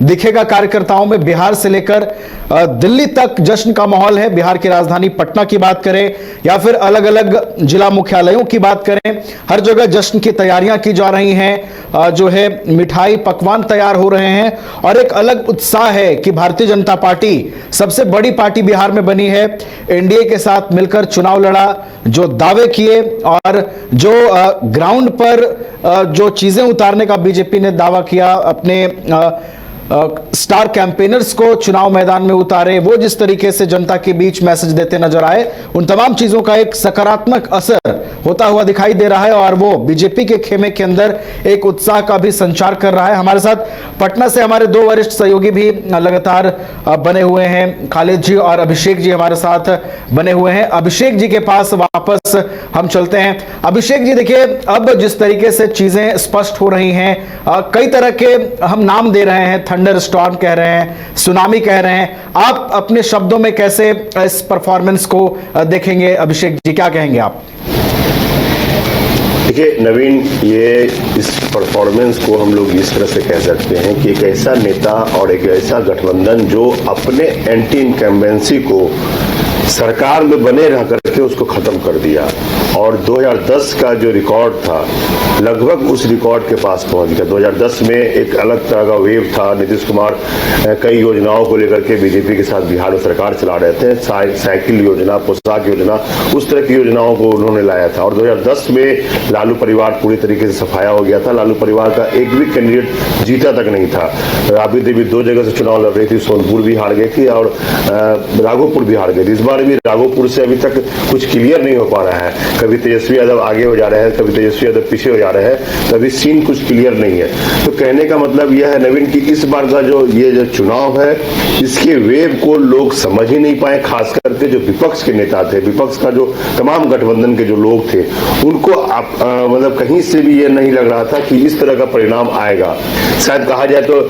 दिखेगा कार्यकर्ताओं में। बिहार से लेकर दिल्ली तक जश्न का माहौल है। बिहार की राजधानी पटना की बात करें या फिर अलग अलग जिला मुख्यालयों की बात करें, हर जगह जश्न की तैयारियां की जा रही हैं। जो है मिठाई पकवान तैयार हो रहे हैं और एक अलग उत्साह है कि भारतीय जनता पार्टी सबसे बड़ी पार्टी बिहार में बनी है, एनडीए के साथ मिलकर चुनाव लड़ा, जो दावे किए और जो ग्राउंड पर जो चीजें उतारने का बीजेपी ने दावा किया, अपने स्टार कैंपेनर्स को चुनाव मैदान में उतारे, वो जिस तरीके से जनता के बीच मैसेज देते नजर आए, उन तमाम चीजों का एक सकारात्मक असर होता हुआ दिखाई दे रहा है और वो बीजेपी के खेमे के अंदर एक उत्साह का भी संचार कर रहा है। हमारे साथ पटना से हमारे दो वरिष्ठ सहयोगी भी लगातार बने हुए हैं, खालिद जी और अभिषेक जी हमारे साथ बने हुए हैं। अभिषेक जी के पास वापस हम चलते हैं। अभिषेक जी, देखिए अब जिस तरीके से चीजें स्पष्ट हो रही हैं, कई तरह के हम नाम दे रहे हैं, थंडर स्टॉर्म कह रहे हैं, सुनामी कह रहे हैं, आप अपने शब्दों में कैसे इस परफॉर्मेंस को देखेंगे? अभिषेक जी, क्या कहेंगे आप? देखिए नवीन, ये इस परफॉर्मेंस को हम लोग इस तरह से कह सकते हैं कि एक ऐसा नेता और एक ऐसा गठबंधन जो अपने एंटी इनकम्बेंसी को सरकार में बने रह करके उसको खत्म कर दिया और 2010 का जो रिकॉर्ड था लगभग उस रिकॉर्ड के पास पहुंच गया। 2010 में एक अलग तरह का वेव था, नीतीश कुमार कई योजनाओं को लेकर के बीजेपी के साथ बिहार में सरकार चला रहे थे, साइकिल योजना, पोशाक योजना, उस तरह की योजनाओं को उन्होंने लाया था। और 2010 में लालू परिवार पूरी तरीके से सफाया हो गया था। लालू परिवार का एक भी कैंडिडेट जीता तक नहीं था। राबड़ी देवी 2 जगह से चुनाव लड़ रही थी, सोनपुर भी हार गई थी और राघोपुर भी हार गई थी। इस बार भी राघोपुर से अभी तक कुछ क्लियर नहीं हो पा रहा है, कभी तेजस्वी यादव आगे हो जा रहे हैं, कभी तेजस्वी यादव पीछे हो जा रहे हैं, कभी सीन कुछ क्लियर नहीं है। तो कहने का मतलब यह है नवीन कि इस बार का जो चुनाव है, इसके वेव को लोग समझ ही नहीं पाए, खास करके जो विपक्ष के नेता थे, विपक्ष का जो तमाम गठबंधन के जो लोग थे, उनको मतलब कहीं से भी ये नहीं लग रहा था कि इस तरह का परिणाम आएगा। शायद कहा जाए तो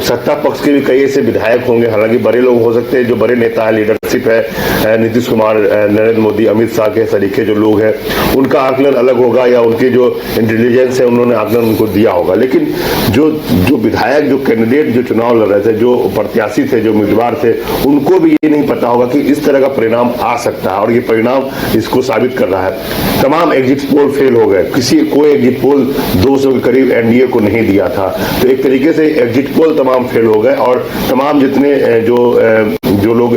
सत्ता पक्ष के भी कई ऐसे विधायक होंगे, हालांकि बड़े लोग हो सकते हैं, जो बड़े नेता है, लीडरशिप है, नीतीश कुमार, नरेंद्र मोदी, अमित शाह के तरीके जो लोग हैं, उनका आकलन अलग होगा या उनके जो इंटेलिजेंस है उन्होंने आकलन उनको दिया होगा। लेकिन जो विधायक, जो कैंडिडेट जो चुनाव लड़ रहे थे, जो प्रत्याशी थे, जो उम्मीदवार थे, उनको भी ये नहीं पता होगा कि इस तरह का परिणाम आ सकता है और ये परिणाम इसको साबित कर रहा है। तमाम एग्जिट पोल फेल हो गए, कोई एग्जिट पोल 200 के करीब एनडीए को नहीं दिया था। तो एक तरीके से एग्जिट पोल तमाम फेल हो गए और तमाम जितने जो लोग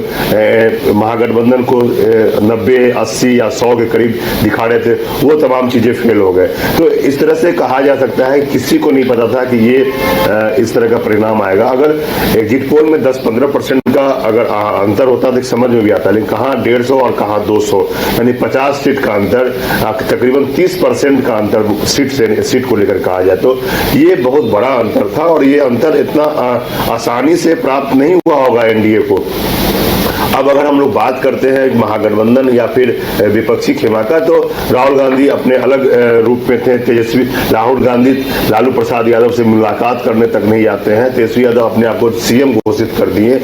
महागठबंधन को 90, 80 या 100 के करीब दिखा रहे थे, वो तमाम चीजें फेल हो गए। तो इस तरह से कहा जा सकता है किसी को नहीं पता था कि ये इस तरह का परिणाम आएगा। अगर एग्जिट पोल में 10-15% का अगर अंतर होता तो समझ में भी आता, लेकिन कहाँ 150 और कहाँ 200, यानी 50 सीट का अंतर, तकरीबन 30% का अंतर सीट को लेकर कहा जाए तो ये बहुत बड़ा अंतर था और ये अंतर इतना आसानी से प्राप्त नहीं हुआ होगा एनडीए को। अब अगर हम लोग बात करते हैं महागठबंधन या फिर विपक्षी खेमा का, तो राहुल गांधी अपने अलग रूप में थे, तेजस्वी राहुल गांधी लालू प्रसाद यादव से मुलाकात करने तक नहीं जाते हैं, तेजस्वी यादव अपने आप को सीएम घोषित कर दिए।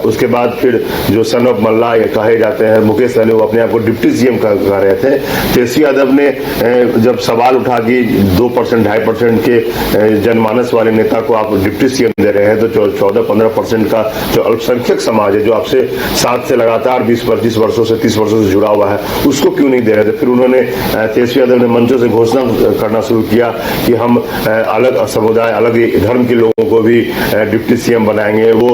उसके बाद फिर जो सन ऑफ मल्ला कहे जाते हैं मुकेश सहनी, वो अपने आप को डिप्टी सीएम कह रहे थे। तेजस्वी यादव ने जब सवाल उठा कि 2%, 2.5% के जनमानस वाले नेता को आप डिप्टी सीएम दे रहे हैं, तो 14-15% का जो अल्पसंख्यक समाज है, जो आपसे 7 से लगातार 20-25 वर्षों से 30 वर्षों से जुड़ा हुआ है, उसको क्यों नहीं दे रहे थे। फिर उन्होंने तेजस्वी यादव ने मंचों से घोषणा करना शुरू किया कि हम अलग समुदाय, अलग धर्म के लोगों को भी डिप्टी सीएम बनाएंगे। वो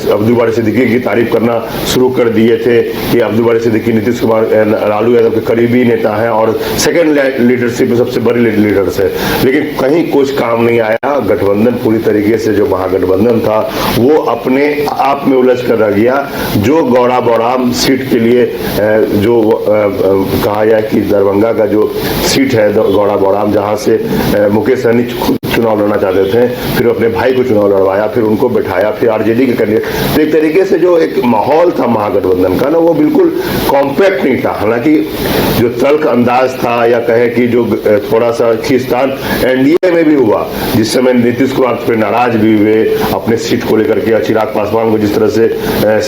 अब्दुल बारी सिद्दीकी की तारीफ करना शुरू कर दिए थे कि अब्दुल बारी सिद्दीकी नीतीश कुमार, लालू यादव के करीबी नेता है और सेकेंड लीडरशिप में सबसे बड़ी लीडर्स है। लेकिन कहीं कुछ काम नहीं आया। गठबंधन पूरी तरीके से, जो महागठबंधन था, वो अपने आप में उलझ कर रह गया। जो गौड़ा बौड़ाम सीट के लिए जो कहा जाए कि दरभंगा का जो सीट है गौड़ा बौड़ाम, जहां से मुकेश सहनी खुद चुनाव लड़ना चाहते थे, फिर अपने भाई को चुनाव लड़वाया, फिर उनको बैठाया, फिर आरजेडी के कैंडिडेट। तो एक तरीके से जो एक माहौल था महागठबंधन का ना, वो बिल्कुल कॉम्पैक्ट नहीं था। हालांकि जो तल्ख अंदाज था या कहे कि जो थोड़ा सा खींचतान एनडीए में भी हुआ, जिस समय नीतीश कुमार पर नाराज भी हुए अपने सीट को लेकर के, चिराग पासवान को जिस तरह से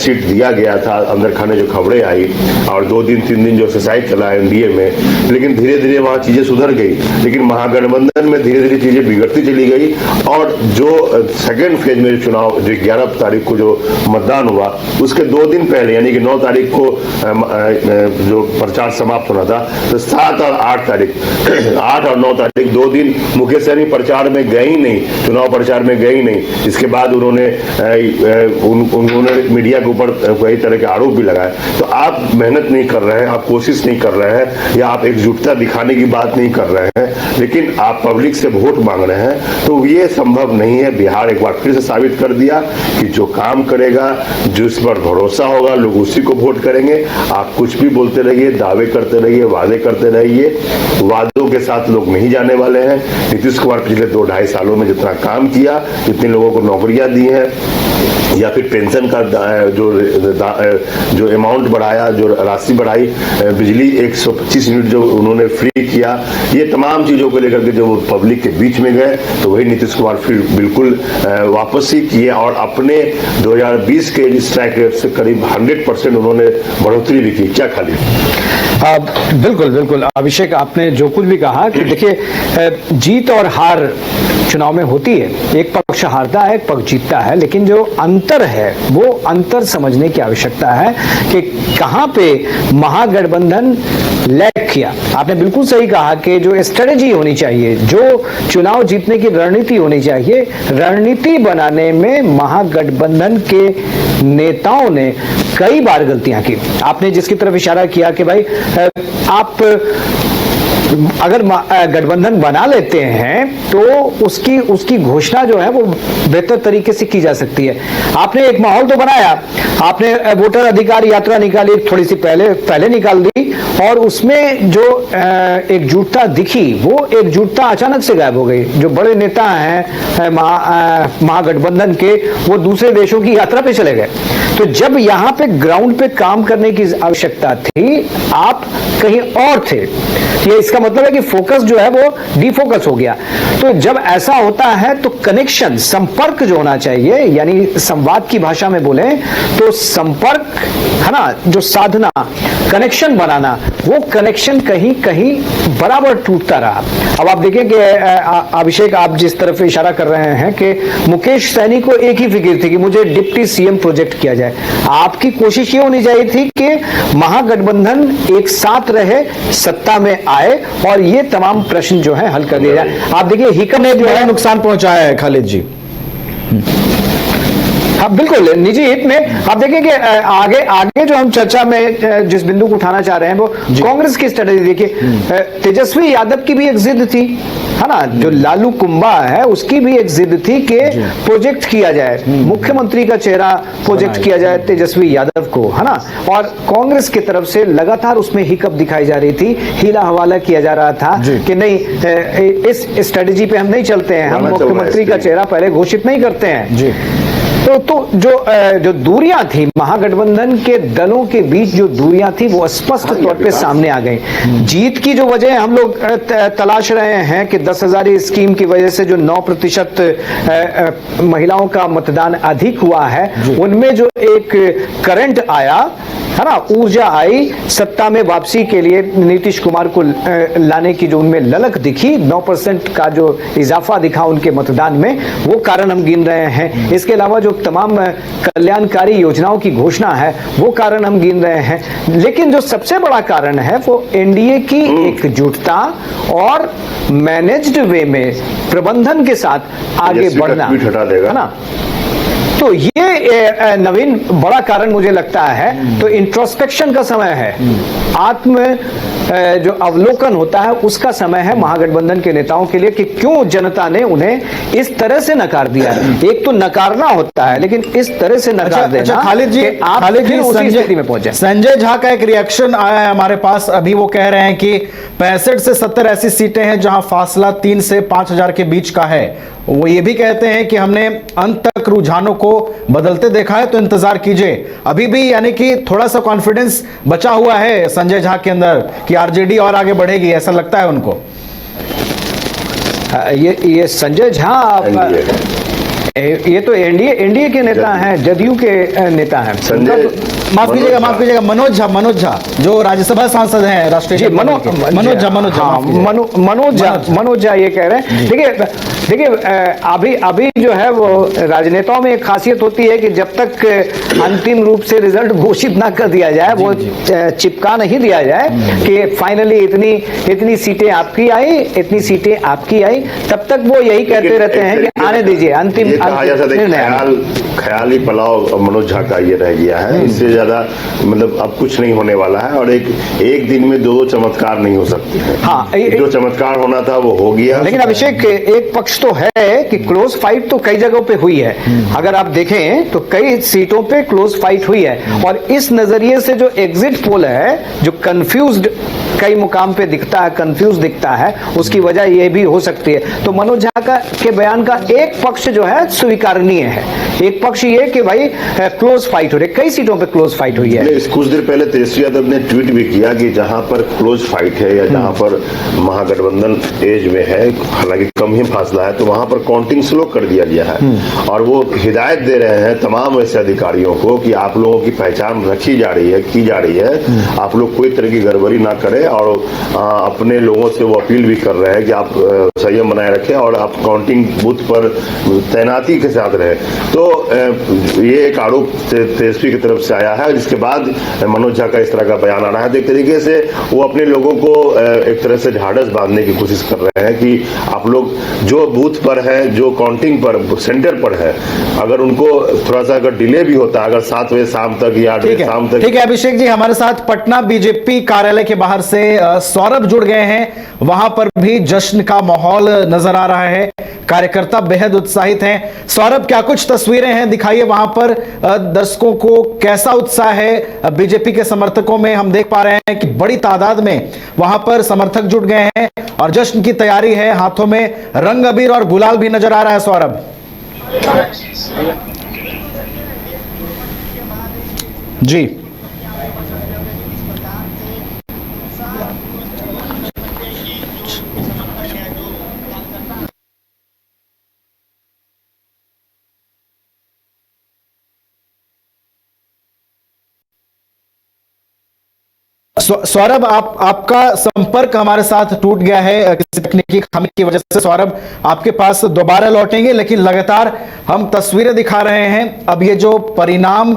सीट दिया गया था, अंदर खाने जो खबरें आई और 2 दिन 3 दिन जो एक्सरसाइज चला एनडीए में, लेकिन धीरे धीरे वहां चीजें सुधर गई। लेकिन महागठबंधन में धीरे धीरे चीजें बिगड़ती चली गई और जो सेकेंड फेज में चुनाव, जो 11 तारीख को जो मतदान हुआ, उसके 2 दिन पहले यानी कि 9 तारीख को जो प्रचार समाप्त होना था, तो 7 और 8 तारीख 8 और 9 तारीख 2 दिन मुकेश सहनी प्रचार में गए ही नहीं, चुनाव प्रचार में गए ही नहीं। इसके बाद उन्होंने मीडिया के ऊपर कई तरह के आरोप भी लगाए। तो आप मेहनत नहीं कर रहे हैं, आप कोशिश नहीं कर रहे हैं, या आप एकजुटता दिखाने की बात नहीं कर रहे हैं, लेकिन आप पब्लिक से वोट मांग रहे हैं। हैं, तो ये संभव नहीं है। बिहार एक बार फिर से साबित कर दिया कि जो काम करेगा, जिस पर भरोसा होगा, लोग उसी को वोट करेंगे। आप कुछ भी बोलते रहिए, दावे करते रहिए, वादे करते रहिए, वादों के साथ लोग नहीं जाने वाले हैं। नीतीश कुमार पिछले 2-2.5 सालों में जितना काम किया, जितने लोगों को नौकरियां दी हैं, या फिर पेंशन का जो अमाउंट बढ़ाया, जो राशि बढ़ाई, बिजली 125 यूनिट जो उन्होंने फ्री किया, ये तमाम चीजों को लेकर के जो वो पब्लिक के बीच में गए, तो वही नीतीश कुमार फिर बिल्कुल वापसी किए और अपने 2020 के स्ट्राइक रेट से करीब 100% उन्होंने बढ़ोतरी भी की। क्या खाली बिल्कुल बिल्कुल अभिषेक, आपने जो कुछ भी कहा कि देखिए जीत और हार चुनाव में होती है, एक पक्ष हारता है, एक पक्ष जीतता है, लेकिन जो अंतर है वो अंतर समझने की आवश्यकता है कि कहां पे महागठबंधन लैग किया। आपने बिल्कुल सही कहा कि जो स्ट्रेटेजी होनी चाहिए, जो चुनाव जीतने की रणनीति होनी चाहिए, रणनीति बनाने में महागठबंधन के नेताओं ने कई बार गलतियां की। आपने जिसकी तरफ इशारा किया कि भाई आप अगर गठबंधन बना लेते हैं तो उसकी घोषणा जो है वो बेहतर तरीके से की जा सकती है। आपने एक माहौल तो बनाया, आपने वोटर अधिकार यात्रा निकाली, थोड़ी सी पहले निकाल दी, और उसमें जो एकजुटता दिखी वो एकजुटता अचानक से गायब हो गई। जो बड़े नेता हैं महागठबंधन के, वो दूसरे देशों की यात्रा पे चले गए। तो जब यहाँ पे ग्राउंड पे काम करने की आवश्यकता थी, आप कहीं और थे। ये इसका मतलब है कि फोकस जो है वो डिफोकस हो गया। तो जब ऐसा होता है तो कनेक्शन, संपर्क जो होना चाहिए, यानी संवाद की भाषा में बोले तो संपर्क है ना, जो साधना, कनेक्शन बनाना, वो कनेक्शन कहीं कहीं बराबर टूटता रहा। अब आप देखें कि अभिषेक, आप जिस तरफ इशारा कर रहे हैं कि मुकेश सहनी को एक ही फिक्र थी कि मुझे डिप्टी सीएम प्रोजेक्ट किया जाए। आपकी कोशिश ये होनी चाहिए थी कि महागठबंधन एक साथ रहे, सत्ता में आए और ये तमाम प्रश्न जो है हल कर दिया जाए। आप देखिए हिकम ने जो है नुकसान पहुंचाया है खालिद जी। हाँ बिल्कुल, निजी हित में आप देखें कि आगे जो हम चर्चा में जिस बिंदु को उठाना चाह रहे हैं वो कांग्रेस की स्ट्रेटेजी। देखिए तेजस्वी यादव की भी एक जिद थी, है ना, जो लालू कुंभा है उसकी भी एक जिद थी कि प्रोजेक्ट किया जाए, मुख्यमंत्री का चेहरा प्रोजेक्ट किया जाए तेजस्वी यादव को, है ना। और कांग्रेस की तरफ से लगातार उसमें हिकअप दिखाई जा रही थी, हीला हवाला किया जा रहा था कि नहीं, इस स्ट्रेटेजी पे हम नहीं चलते हैं, हम मुख्यमंत्री का चेहरा पहले घोषित नहीं करते हैं। तो जो दूरियां थी महागठबंधन के दलों के बीच, जो दूरियां थी वो स्पष्ट तौर पे सामने आ गई। जीत की जो वजह हम लोग तलाश रहे हैं कि 10,000 स्कीम की वजह से जो 9% महिलाओं का मतदान अधिक हुआ है, उनमें जो एक करंट आया, है ना, ऊर्जा आई, सत्ता में वापसी के लिए नीतीश कुमार को लाने की जो उनमें ललक दिखी, 9% का जो इजाफा दिखा उनके मतदान में, वो कारण हम गिन रहे हैं। इसके अलावा जो तमाम कल्याणकारी योजनाओं की घोषणा है वो कारण हम गिन रहे हैं। लेकिन जो सबसे बड़ा कारण है वो एनडीए की एकजुटता और मैनेज्ड वे में प्रबंधन के साथ आगे बढ़ना, है ना। तो ये नवीन बड़ा कारण मुझे लगता है। तो इंट्रोस्पेक्शन का समय है, आत्म जो अवलोकन होता है उसका समय है महागठबंधन के नेताओं के लिए कि क्यों जनता ने उन्हें इस तरह से नकार दिया। एक तो नकारना होता है, लेकिन इस तरह से नकार देना। खालिद जी, उसी स्थिति में पहुंचे। संजय झा का एक रिएक्शन आया है हमारे पास अभी, वो कह रहे हैं कि 65 से 70 ऐसी सीटें हैं जहां फासला 3 से 5,000 के बीच का है। वो ये भी कहते हैं कि हमने अंत तक रुझानों को बदलते देखा है, तो इंतजार कीजिए। अभी भी यानी कि थोड़ा सा कॉन्फिडेंस बचा हुआ है संजय झा के अंदर कि आरजेडी और आगे बढ़ेगी, ऐसा लगता है उनको। ये संजय झा, ये तो एनडीए के नेता हैं, जदयू के नेता हैं। माफ कीजिएगा मनोज झा जो राज्यसभा सांसद हैं, राष्ट्रीय मनोज झा ये कह रहे हैं। देखिए अभी जो है वो राजनेताओं में एक खासियत होती है कि जब तक अंतिम रूप से रिजल्ट घोषित ना कर दिया जाए, वो चिपका नहीं दिया जाए कि फाइनली इतनी सीटें आपकी आई, इतनी सीटें आपकी आई, तब तक वो यही कहते रहते हैं कि आने दीजिए, अंतिम कहा जा सकता है ख्याली पलाव मनोज झा का ये रह गया है। इससे ज्यादा मतलब अब कुछ नहीं होने वाला है और एक दिन में दो चमत्कार नहीं हो सकते हैं। हाँ, जो चमत्कार होना था वो हो गया। लेकिन अभिषेक, एक पक्ष तो है कि क्लोज फाइट तो कई जगहों पे हुई है। अगर आप देखें तो कई सीटों पे क्लोज फाइट हुई है और इस नजरिए से जो एग्जिट पोल है, जो कंफ्यूज्ड कई मुकाम पे दिखता है, कंफ्यूज दिखता है, उसकी वजह यह भी हो सकती है। तो मनोज झा के बयान का एक पक्ष जो है स्वीकारनीय है, एक पक्ष ये कि भाई क्लोज फाइट हो रही है, कई सीटों पे क्लोज फाइट हुई है। कुछ देर पहले तेजस्वी यादव ने ट्वीट भी किया कि जहां पर क्लोज फाइट है या जहां पर महागठबंधन एज में है, हालांकि कम ही फासला है, तो वहां पर काउंटिंग स्लो कर दिया गया है और वो हिदायत दे रहे हैं तमाम ऐसे अधिकारियों को कि आप लोगों की पहचान रखी जा रही है, की जा रही है, आप लोग कोई तरह की गड़बड़ी ना करें और अपने लोगों से वो अपील भी कर रहे हैं कि आप संयम बनाए रखें और आप काउंटिंग बूथ पर तैनाती के साथ रहे। तो ये एक आरोप तेजस्वी की तरफ से आया है, जिसके बाद मनोज झा का इस तरह का बयान आ रहा है। तो एक तरीके से वो अपने लोगों को एक तरह से ढाढ़स बांधने की कोशिश कर रहे हैं कि आप लोग जो बूथ पर है, जो काउंटिंग पर सेंटर पर है, अगर उनको थोड़ा सा अगर डिले भी होता है, अगर 7 बजे शाम तक या शाम तक। ठीक है अभिषेक जी, हमारे साथ पटना बीजेपी कार्यालय के बाहर से सौरभ जुड़ गए हैं। वहां पर भी जश्न का माहौल नजर आ रहा है, कार्यकर्ता बेहद उत्साहित हैं। सौरभ, क्या कुछ तस्वीरें हैं, दिखाइए वहां पर दर्शकों को कैसा उत्साह है बीजेपी के समर्थकों में। हम देख पा रहे हैं कि बड़ी तादाद में वहां पर समर्थक जुट गए हैं और जश्न की तैयारी है, हाथों में रंग अबीर और गुलाल भी नजर आ रहा है। सौरभ जी, सौरभ, आपका संपर्क हमारे साथ टूट गया है किसी तकनीकी खामी की वजह से। सौरभ, आपके पास दोबारा लौटेंगे, लेकिन लगातार हम तस्वीरें दिखा रहे हैं। अब ये जो परिणाम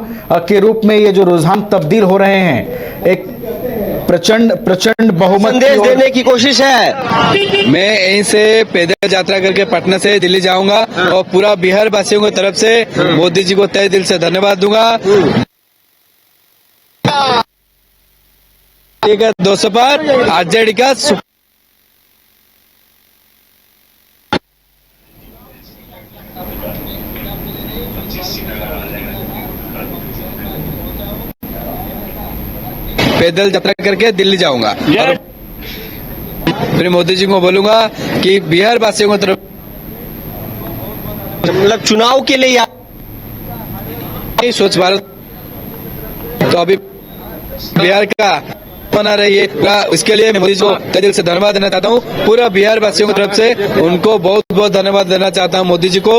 के रूप में ये जो रुझान तब्दील हो रहे हैं, एक प्रचंड बहुमत संदेश देने की कोशिश है। मैं यहीं से पैदल यात्रा करके पटना से दिल्ली जाऊंगा और पूरा बिहार वासियों की तरफ से मोदी जी को तहे दिल से धन्यवाद दूंगा। 200 पर आरजेडी का पैदल यात्रा करके दिल्ली जाऊंगा और फिर मोदी जी को बोलूंगा कि बिहार वासियों की तरफ मतलब चुनाव के लिए स्वच्छ भारत तो अभी बिहार का बना रही है, इसके लिए मैं मोदी जी को तहे दिल से धन्यवाद देना चाहता हूँ। पूरा बिहार वासियों की तरफ से उनको बहुत बहुत धन्यवाद देना चाहता हूँ मोदी जी को,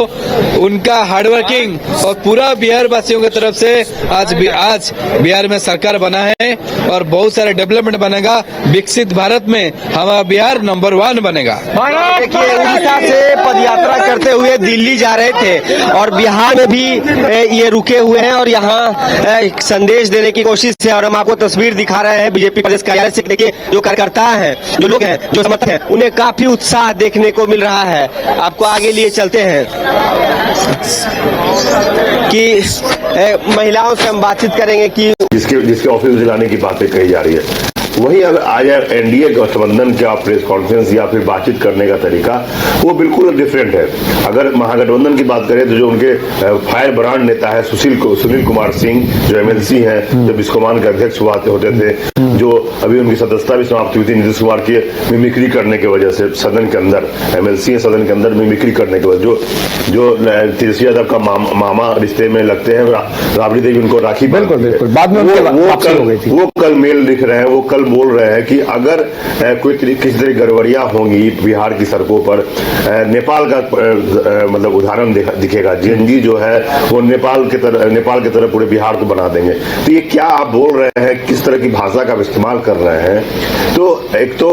उनका हार्डवर्किंग और पूरा बिहार वासियों की तरफ से आज बिहार में सरकार बना है और बहुत सारे डेवलपमेंट बनेगा। विकसित भारत में हमारा बिहार नंबर 1 बनेगा। देखिए, उड़ीसा से पदयात्रा करते हुए दिल्ली जा रहे थे और बिहार में भी ये रुके हुए हैं और यहाँ संदेश देने की कोशिश है। और हम आपको तस्वीर दिखा रहे हैं बीजेपी प्रदेश कार्यालय से। देखिए, जो कार्यकर्ता हैं, जो लोग हैं, जो समर्थक हैं, उन्हें काफी उत्साह देखने को मिल रहा है। आपको आगे लिए चलते हैं कि महिलाओं से हम बातचीत करेंगे कि जिसके ऑफिस दिलाने की बातें कही जा रही है। वहीं अगर आज एनडीए गठबंधन का प्रेस कॉन्फ्रेंस या फिर बातचीत करने का तरीका वो बिल्कुल डिफरेंट है। अगर महागठबंधन की बात करें तो जो उनके फायर ब्रांड नेता है सुनील कुमार सिंह, जो एमएलसी हैं, जो बिस्कोमान के अध्यक्ष हुआ होते थे, जो अभी उनकी सदस्यता भी समाप्त हुई थी नीतीश कुमार की मिमिक्री करने की वजह से सदन के अंदर, एमएलसी है सदन के अंदर मिमिक्री करने की वजह, जो तेजस्वी यादव का मामा रिश्ते में लगते हैं, राबड़ी देवी उनको राखी, बिल्कुल बाद में वो कल मेल दिख रहे हैं, वो कल बोल रहे हैं कि अगर किसी तरह गड़बड़ियां होंगी बिहार की सड़कों पर, नेपाल का मतलब उदाहरण दिखेगा। जेएनजी जो है वो नेपाल के तरह पूरे बिहार को बना देंगे। तो ये क्या आप बोल रहे हैं, किस तरह की भाषा का इस्तेमाल कर रहे हैं? तो एक तो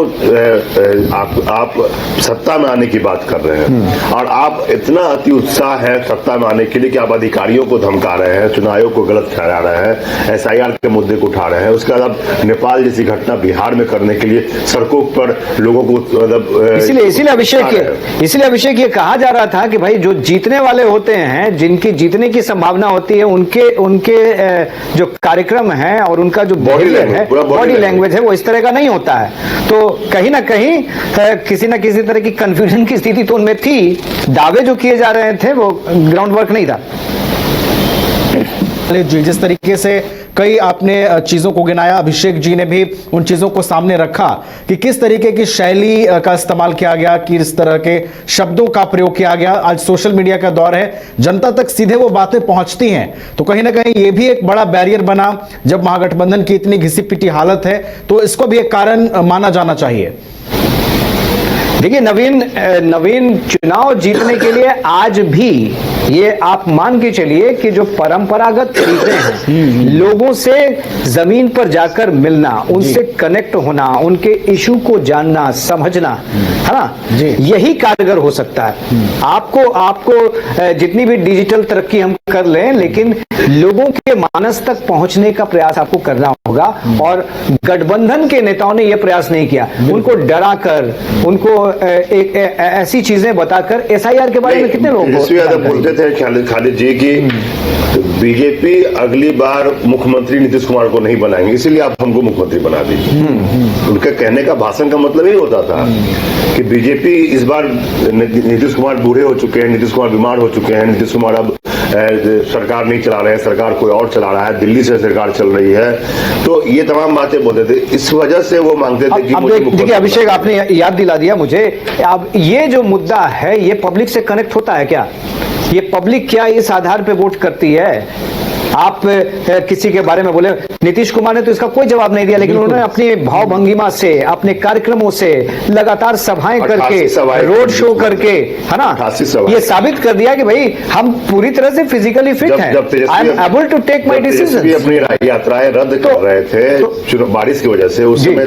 आप सत्ता में आने की बात कर रहे हैं और आप इतना अति उत्साह है सत्ता में आने के लिए कि आप अधिकारियों को धमका रहे हैं, चुनाव को गलत ठहरा रहे हैं, एसआईआर के मुद्दे को उठा रहे हैं। उसके बाद आप नेपाल जैसी घटना घटना बिहार में करने के लिए सड़कों पर लोगों को मतलब इसलिए अभिषेक ये कहा जा रहा था कि भाई जो जीतने वाले होते हैं, जिनकी जीतने की संभावना होती है, उनके जो कार्यक्रम है और उनका जो बॉडी लैंग्वेज है वो इस तरह का नहीं होता है। तो कहीं ना कहीं किसी ना किसी तरह की कंफ्यूजन की स्थिति तो उनमें थी। दावे जो किए जा रहे थे वो ग्राउंड वर्क नहीं था। जिस तरीके से कई आपने चीजों को गिनाया, अभिषेक जी ने भी उन चीजों को सामने रखा कि किस तरीके की शैली का इस्तेमाल किया गया, किस तरह के शब्दों का प्रयोग किया गया। आज सोशल मीडिया का दौर है, जनता तक सीधे वो बातें पहुंचती हैं, तो कहीं ना कहीं ये भी एक बड़ा बैरियर बना। जब महागठबंधन की इतनी घिसी पिटी हालत है तो इसको भी एक कारण माना जाना चाहिए। देखिए नवीन चुनाव जीतने के लिए आज भी ये आप मान के चलिए कि जो परंपरागत चीजें हैं, लोगों से जमीन पर जाकर मिलना, उनसे कनेक्ट होना, उनके इशू को जानना समझना, है ना, यही कारगर हो सकता है। आपको जितनी भी डिजिटल तरक्की हम कर लें, लेकिन लोगों के मानस तक पहुंचने का प्रयास आपको करना होगा। और गठबंधन के नेताओं ने यह प्रयास नहीं किया। उनको डराकर, उनको एक ऐसी चीजें बताकर, एसआईआर के बारे में कितने लोग बोलते थे खालिद जी की बीजेपी अगली बार मुख्यमंत्री नीतीश कुमार को नहीं बनाएंगे, इसीलिए आप हमको मुख्यमंत्री बना दीजिए। उनके कहने का भाषण का मतलब ही होता था कि बीजेपी इस बार, नीतीश कुमार बूढ़े हो चुके हैं, नीतीश कुमार बीमार हो चुके हैं, नीतीश कुमार अब सरकार नहीं चला रहे हैं, सरकार कोई और चला रहा है, दिल्ली से सरकार चल रही है। तो ये तमाम बातें बोलते थे, इस वजह से वो मांगते थे कि देखिए अभिषेक, आपने याद दिला दिया मुझे। अब ये जो मुद्दा है, ये पब्लिक से कनेक्ट होता है क्या? ये पब्लिक क्या इस आधार पे वोट करती है? आप किसी के बारे में बोले, नीतीश कुमार ने तो इसका कोई जवाब नहीं दिया, लेकिन उन्होंने अपनी भावभंगिमा से, अपने कार्यक्रमों से, लगातार सभाएं करके, रोड शो करके, है ना, ये साबित कर दिया कि भाई हम पूरी तरह से फिजिकली फिट हैं। I am able to take my decision. अपनी यात्राएं रद्द कर रहे थे बारिश की वजह से, उस समय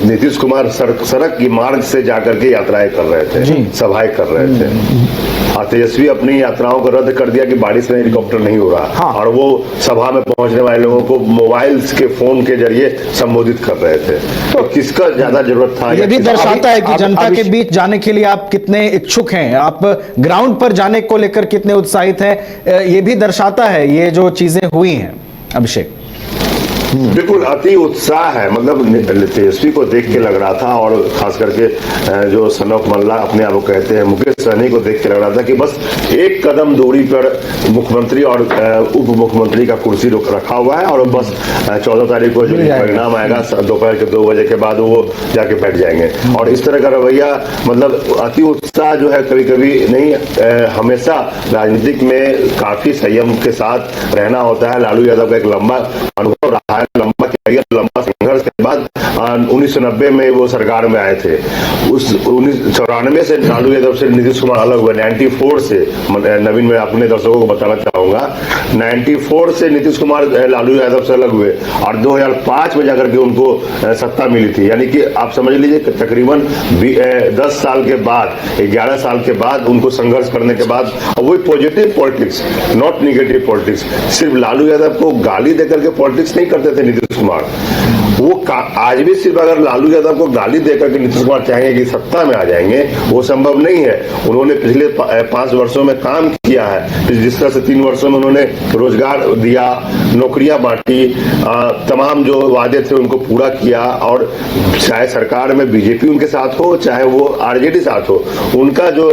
नीतीश कुमार सड़क की मार्ग से जाकर के यात्राएं कर रहे थे, सभाएं कर रहे थे। और तेजस्वी अपनी यात्राओं को रद्द कर दिया कि बारिश में हेलीकॉप्टर नहीं हो रहा, और वो सभा में पहुंचने वाले लोगों को मोबाइल के फोन के जरिए संबोधित कर रहे थे। तो किसका ज्यादा जरूरत था? ये भी दर्शाता है कि जनता के बीच जाने के लिए आप कितने इच्छुक हैं, आप ग्राउंड पर जाने को लेकर कितने उत्साहित हैं। ये भी दर्शाता है ये जो चीजें हुई हैं। अभिषेक, बिल्कुल अति उत्साह है, मतलब तेजस्वी को देख के लग रहा था, और खास करके जो सन ऑफ मल्ला अपने आप को कहते हैं, मुकेश सहनी को देख के लग रहा था कि बस एक कदम दूरी पर मुख्यमंत्री और उप मुख्यमंत्री का कुर्सी रखा हुआ है, और बस 14 तारीख को जो परिणाम आएगा दोपहर के 2 बजे के बाद वो जाके बैठ जाएंगे। और इस तरह का रवैया, मतलब अति उत्साह जो है, कभी कभी नहीं, हमेशा राजनीतिक में काफी संयम के साथ रहना होता है। लालू यादव का एक लंबा अनुभव रहा है, लंबा कैरियर, लंबा संघर्ष के बाद 1990 में वो सरकार में आए थे। उस 1994 से लालू यादव से नीतीश कुमार अलग हुए, 94 से, नवीन मैं अपने दर्शकों को बताना चाहूंगा, 94 से नीतीश कुमार लालू यादव से अलग हुए, और 2005 में जाकर के उनको सत्ता मिली थी। यानी कि आप समझ लीजिए तकरीबन 10 साल के बाद, 11 साल के बाद उनको संघर्ष करने के बाद, वही positive politics, not negative politics. सिर्फ लालू यादव को गाली देकर के पॉलिटिक्स नहीं करते थे नीतीश कुमार, वो आज भी सिर्फ अगर लालू यादव को गाली देकर के नीतीश कुमार चाहेंगे कि सत्ता में आ जाएंगे, वो संभव नहीं है। उन्होंने पिछले 5 वर्षों में काम किया है, जिस तरह से 3 वर्षों में उन्होंने रोजगार दिया, नौकरियां बांटी, तमाम जो वादे थे उनको पूरा किया, और चाहे सरकार में बीजेपी उनके साथ हो, चाहे वो आरजेडी साथ हो, उनका जो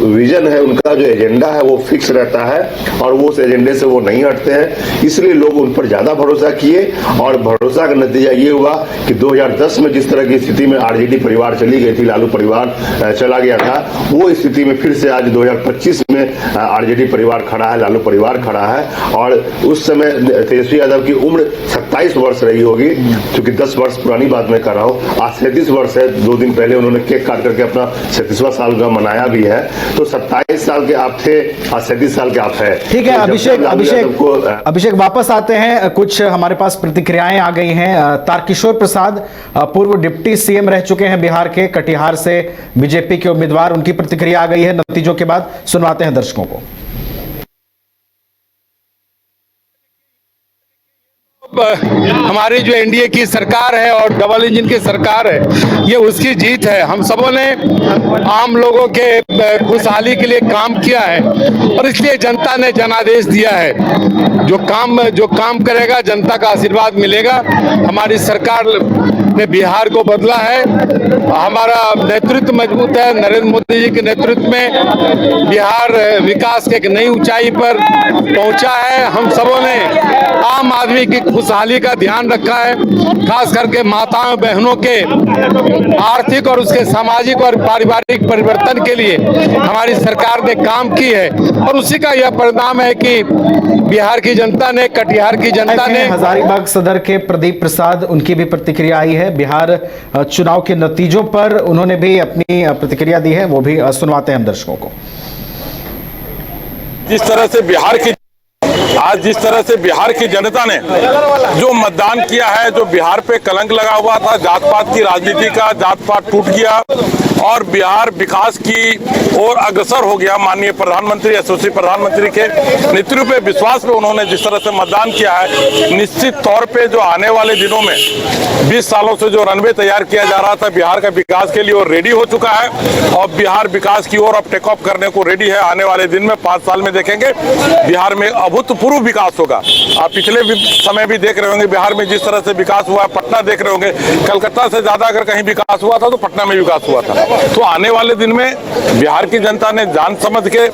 विजन है, उनका जो एजेंडा है, वो फिक्स रहता है, और वो उस एजेंडे से वो नहीं हटते हैं। इसलिए लोग उन पर ज्यादा भरोसा किए, और भरोसा का नतीजा ये हुआ कि 2010 में जिस तरह की स्थिति में आरजेडी परिवार चली गई थी, लालू परिवार चला गया था, वो स्थिति में फिर से आज 2025 में आरजेडी परिवार खड़ा है, लालू परिवार खड़ा है। और उस समय तेजस्वी यादव की उम्र 27 वर्ष रही होगी, क्योंकि 10 वर्ष पुरानी बात मैं कर रहा हूँ, आज 37 वर्ष है। 2 दिन पहले उन्होंने केक काट करके अपना 37वां साल का मनाया भी है। तो 27 साल के आप थे, आज 37 साल के आप है। ठीक है अभिषेक वापस आते हैं। कुछ हमारे पास प्रतिक्रियाएं आ गई हैं। तारकिशोर प्रसाद पूर्व डिप्टी सीएम रह चुके हैं बिहार के, कटिहार से बीजेपी के उम्मीदवार, उनकी प्रतिक्रिया आ गई है नतीजों के बाद, सुनवाते हैं दर्शकों को। हमारी जो एनडीए की सरकार है और डबल इंजन की सरकार है, ये उसकी जीत है। हम सबों ने आम लोगों के खुशहाली के लिए काम किया है और इसलिए जनता ने जनादेश दिया है। जो काम करेगा जनता का आशीर्वाद मिलेगा। हमारी सरकार ने बिहार को बदला है, हमारा नेतृत्व मजबूत है। नरेंद्र मोदी जी के नेतृत्व में बिहार विकास के एक नई ऊंचाई पर पहुंचा है। हम सबों ने आम आदमी की खुशहाली का ध्यान रखा है, खास करके माताओं बहनों के आर्थिक और उसके सामाजिक और पारिवारिक परिवर्तन के लिए हमारी सरकार ने काम की है और उसी का यह परिणाम है कि बिहार की जनता ने, कटिहार की जनता ने। हजारीबाग सदर के प्रदीप प्रसाद, उनकी भी प्रतिक्रिया आई है बिहार चुनाव के नतीजों पर, उन्होंने भी अपनी प्रतिक्रिया दी है, वो भी सुनवाते हैं हम दर्शकों को। जिस तरह से बिहार की जनता ने जो मतदान किया है, जो बिहार पे कलंक लगा हुआ था जात पात की राजनीति का, जात पात टूट गया और बिहार विकास की ओर अग्रसर हो गया। माननीय प्रधानमंत्री, यशस्वी प्रधानमंत्री के नेतृत्व पे, विश्वास पे उन्होंने जिस तरह से मतदान किया है, निश्चित तौर पे जो आने वाले दिनों में 20 सालों से जो रनवे तैयार किया जा रहा था बिहार का विकास के लिए, वो रेडी हो चुका है और बिहार विकास की ओर अब टेक ऑफ करने को रेडी है। आने वाले दिन में 5 साल में देखेंगे बिहार में अभूतपूर्व विकास होगा। आप पिछले समय भी देख रहे होंगे बिहार में जिस तरह से विकास हुआ है, पटना देख रहे होंगे, कलकत्ता से ज्यादा अगर कहीं विकास हुआ था तो पटना में विकास हुआ था। तो आने वाले दिन में बिहार की जनता ने जान समझ के,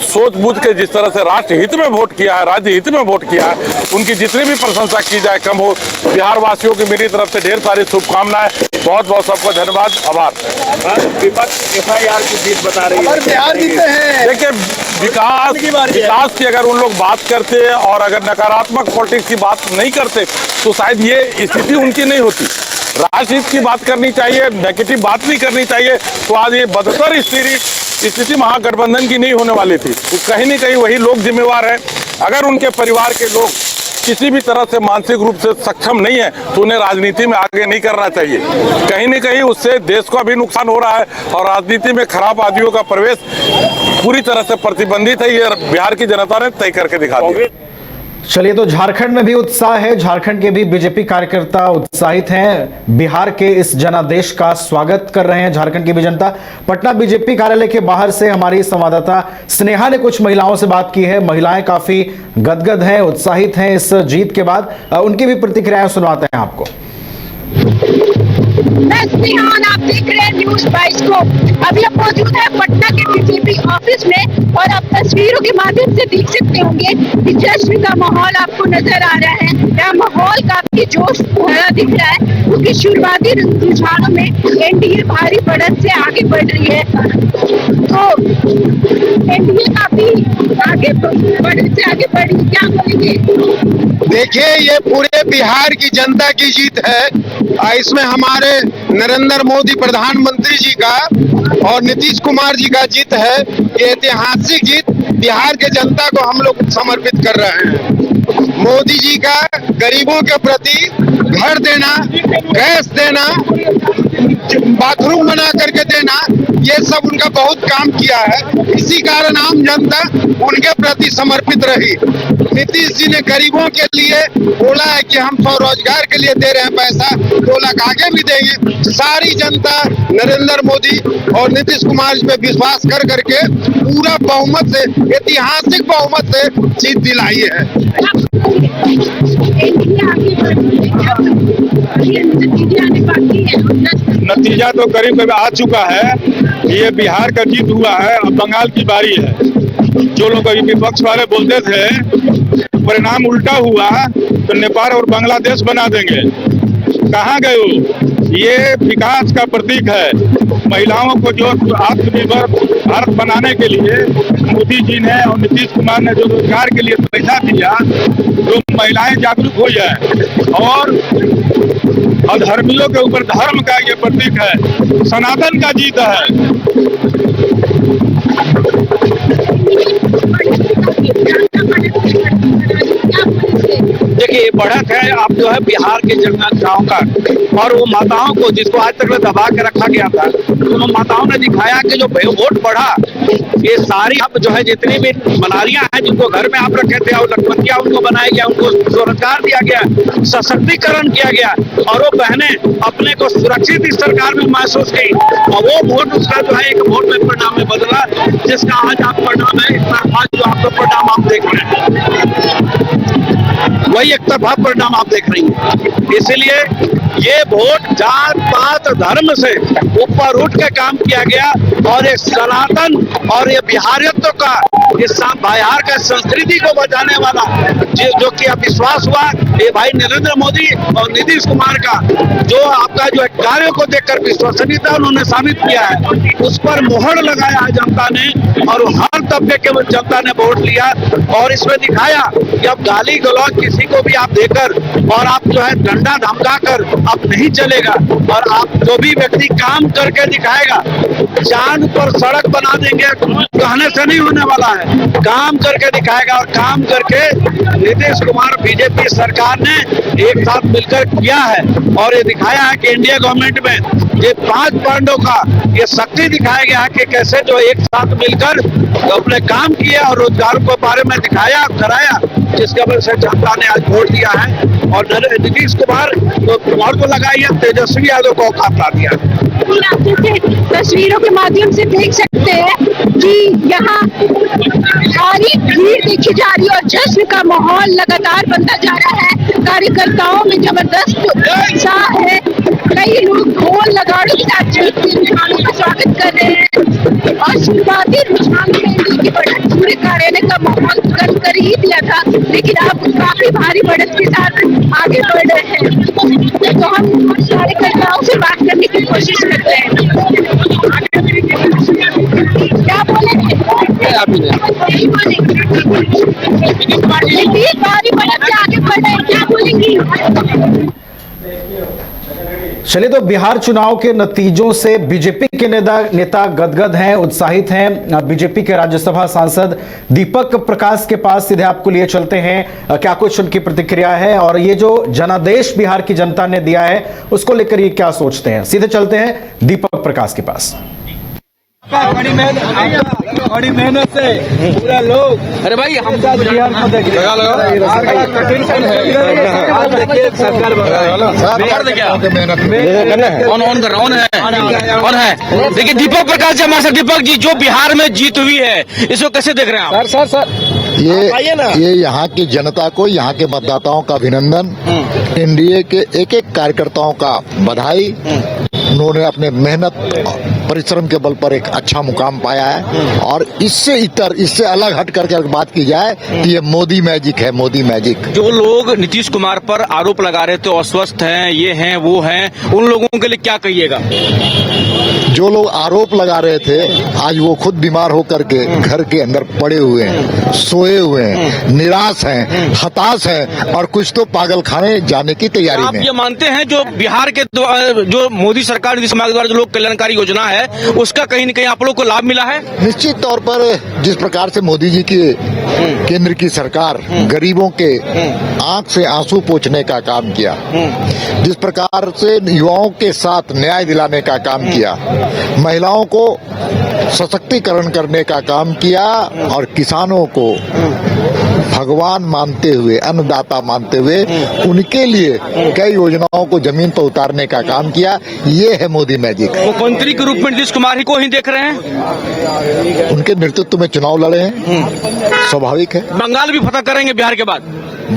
सोच बूझ के जिस तरह से राष्ट्र हित में वोट किया है, राज्य हित में वोट किया है, उनकी जितनी भी प्रशंसा की जाए कम हो। बिहार वासियों की मेरी तरफ से ढेर सारी शुभकामनाएं। बहुत बहुत सबको धन्यवाद, आभार। विपक्ष एफआईआर की जीत बता रही है, बिहार जीते हैं। देखिए, विकास की अगर उन लोग बात करते और अगर नकारात्मक पॉलिटिक्स की बात नहीं करते तो शायद ये स्थिति उनकी नहीं होती। राजनीति की बात करनी चाहिए, नेगेटिव बात नहीं करनी चाहिए, तो आज ये बदतर स्थिति महागठबंधन की नहीं होने वाली थी। तो कहीं न कहीं वही लोग जिम्मेवार हैं। अगर उनके परिवार के लोग किसी भी तरह से मानसिक रूप से सक्षम नहीं है तो उन्हें राजनीति में आगे नहीं करना चाहिए। कहीं न कहीं उससे देश को भी नुकसान हो रहा है और राजनीति में खराब आदमियों का प्रवेश पूरी तरह से प्रतिबंधित है। ये बिहार की जनता ने तय करके दिखा दिया। चलिए, तो झारखंड में भी उत्साह है, झारखंड के भी बीजेपी कार्यकर्ता उत्साहित हैं, बिहार के इस जनादेश का स्वागत कर रहे हैं झारखंड की भी जनता। पटना बीजेपी कार्यालय के बाहर से हमारी संवाददाता स्नेहा ने कुछ महिलाओं से बात की है। महिलाएं काफी गदगद हैं, उत्साहित हैं इस जीत के बाद, उनकी भी प्रतिक्रियाएं सुनवाते हैं आपको। मैं स्नेहा, आप देख रहे हैं न्यूज़ 22 को। अभी हम मौजूद है पटना के बीजेपी ऑफिस में और आप तस्वीरों के माध्यम से देख सकते होंगे कि जश्न का माहौल आपको नजर आ रहा है। यह माहौल काफी जोश भरा दिख रहा है क्योंकि शुरुआती रुझानों में एनडीए भारी बढ़त से आगे बढ़ रही है। तो एनडीए काफी आगे बढ़त से आगे बढ़ रही, क्या बोलेंगे? देखिए, ये पूरे बिहार की जनता की जीत है। इसमें हमारे नरेंद्र मोदी प्रधानमंत्री जी का और नीतीश कुमार जी का जीत है। ये ऐतिहासिक जीत बिहार के जनता को हम लोग समर्पित कर रहे हैं। मोदी जी का गरीबों के प्रति घर देना, गैस देना, बाथरूम बना करके देना, ये सब उनका बहुत काम किया है। इसी कारण आम जनता उनके प्रति समर्पित रही। नीतीश जी ने गरीबों के लिए बोला है कि हम स्वरोजगार के लिए दे रहे हैं पैसा, 2 लाख आगे भी देंगे। सारी जनता नरेंद्र मोदी और नीतीश कुमार जी पे विश्वास कर करके पूरा बहुमत से, ऐतिहासिक बहुमत से जीत दिलाई है। नतीजा तो करीब करीब आ चुका है। ये बिहार का जीत हुआ है, अब बंगाल की बारी है। जो लोग अभी विपक्ष वाले बोलते थे परिणाम उल्टा हुआ तो नेपाल और बांग्लादेश बना देंगे, कहाँ गए वो? ये विकास का प्रतीक है। महिलाओं को जो आत्मनिर्भर भारत बनाने के लिए मोदी जी ने और नीतीश कुमार ने जो रोजगार के लिए पैसा दिया, तो महिलाएं जागरूक हो जाए और अधर्मियों के ऊपर धर्म का ये प्रतीक है। सनातन का जीत है। देखिए, बढ़त है आप जो है बिहार के जनताओं का, और वो माताओं को जिसको आज तक दबा के रखा गया था, उन माताओं ने दिखाया कि जो वोट बढ़ा, ये सारी अब जो है जितनी भी मनारियां हैं जिनको घर में आप रखे थे और लखपतियां उनको बनाया गया, उनको स्वरोजगार दिया गया, सशक्तिकरण किया गया, और वो बहनें अपने को सुरक्षित इस सरकार में महसूस की, और वो वोट उसका जो है एक वोट में परिणाम में बदला, जिसका आज आप परिणाम है इस तरफा जो आपका परिणाम आप देख रहे हैं, वही एक तरफा परिणाम आप देख रही हैं। इसलिए ये वोट जात पात धर्म से ऊपर उठ के काम किया गया, और एक सनातन और ये बिहारियत का, इस बिहार का संस्कृति को बचाने वाला जो कि अब विश्वास हुआ ये भाई नरेंद्र मोदी और नीतीश कुमार का, जो आपका जो कार्यों को देखकर विश्वसनीयता उन्होंने साबित किया है, उस पर मोहर लगाया है जनता ने, और हर तबके के जनता ने वोट लिया, और इसमें दिखाया कि अब गाली गलौज किसी को भी आप देकर और आप जो है डंडा धमका कर अब नहीं चलेगा, और आप जो भी व्यक्ति काम करके दिखाएगा, चांद पर सड़क बना देंगे कहने से नहीं होने वाला है, काम करके दिखाएगा, और काम करके नीतीश कुमार बीजेपी सरकार ने एक साथ मिलकर किया है, और ये दिखाया है कि इंडिया गवर्नमेंट में ये 5 पांडों का ये शक्ति दिखाया गया है कि कैसे जो एक साथ मिलकर अपने काम किए और रोजगार के बारे में दिखाया कराया, जिसके वजह से जनता ने आज वोट दिया है, और नीतीश कुमार को लगाई है, तेजस्वी यादव को औकात ला दिया। आप जैसे तस्वीरों के माध्यम से देख सकते हैं कि यहाँ भारी भीड़ देखी जा रही है, और जश्न का माहौल लगातार बनता जा रहा है, कार्यकर्ताओं में जबरदस्त उत्साह है, कई लोग ढोल नगाड़ों के साथ मेहमानों का स्वागत कर रहे हैं, और शुरुआती रुझान में की बढ़त पूरे कार्यालय का माहौल कर ही दिया था, लेकिन अब काफी भारी बढ़त के साथ आगे बढ़ रहे हैं, तो हम कार्यकर्ताओं से बात करने की कोशिश करते हैं। क्या बोलेंगे? भारी बढ़त से आगे बढ़ रहे हैं, क्या बोलेंगी? चलिए, तो बिहार चुनाव के नतीजों से बीजेपी के नेता गदगद हैं, उत्साहित हैं। बीजेपी के राज्यसभा सांसद दीपक प्रकाश के पास सीधे आपको लिए चलते हैं, क्या कुछ उनकी प्रतिक्रिया है, और ये जो जनादेश बिहार की जनता ने दिया है उसको लेकर ये क्या सोचते हैं। सीधे चलते हैं दीपक प्रकाश के पास। बड़ी मेहनत से पूरा लोग, अरे भाई हम बिहार को देखिए, कठिन कौन है। देखिए दीपक प्रकाश जी हमारे साथ। दीपक जी, जो बिहार में जीत हुई है इसको कैसे देख रहे हैं आप? सर ये यहाँ की जनता को, यहाँ के मतदाताओं का अभिनंदन, एनडीए के एक एक कार्यकर्ताओं का बधाई। उन्होंने अपने मेहनत परिश्रम के बल पर एक अच्छा मुकाम पाया है, और इससे अलग हट करके बात की जाए तो ये मोदी मैजिक है, मोदी मैजिक। जो लोग नीतीश कुमार पर आरोप लगा रहे थे, अस्वस्थ हैं, ये हैं वो हैं, उन लोगों के लिए क्या कहिएगा? जो लोग आरोप लगा रहे थे आज वो खुद बीमार होकर के घर के अंदर पड़े हुए हैं, सोए हुए हैं, निराश हैं, हताश हैं, और कुछ तो पागल खाने जाने की तैयारी में। आप ये मानते हैं जो बिहार के जो मोदी सरकार नीतीश कुमार द्वारा जो लोक कल्याणकारी योजना है उसका कहीं न कहीं आप लोग को लाभ मिला है? निश्चित तौर पर जिस प्रकार से मोदी जी की केंद्र की सरकार गरीबों के आंख से आंसू पोंछने का काम किया, जिस प्रकार से युवाओं के साथ न्याय दिलाने का काम किया, महिलाओं को सशक्तिकरण करने का काम किया, और किसानों को भगवान मानते हुए, अन्नदाता मानते हुए उनके लिए कई योजनाओं को जमीन पर उतारने का काम किया, ये है मोदी मैजिक। मुख्यमंत्री के रूप में नीतीश कुमार ही को ही देख रहे हैं? उनके नेतृत्व में चुनाव लड़े हैं, स्वाभाविक है। बंगाल भी फतह करेंगे बिहार के बाद?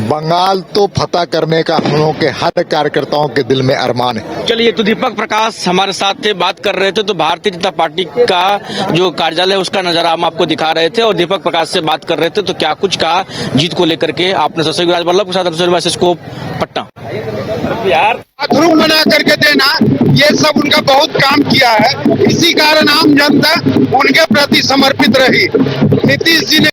बंगाल तो फतह करने का हम लोगों के हर कार्यकर्ताओं के दिल में अरमान है। चलिए, तो दीपक प्रकाश हमारे साथ थे, बात कर रहे थे, तो भारतीय जनता पार्टी का जो कार्यालय उसका नजारा हम आपको दिखा रहे थे, और दीपक प्रकाश से बात कर रहे थे, तो क्या कुछ कहा जीत को लेकर के आपने? सर राजवल्लभ के साथ पटना बिहार ग्रुप बना करके देना, ये सब उनका बहुत काम किया है, इसी कारण आम जनता उनके प्रति समर्पित रही। नीतीश जी ने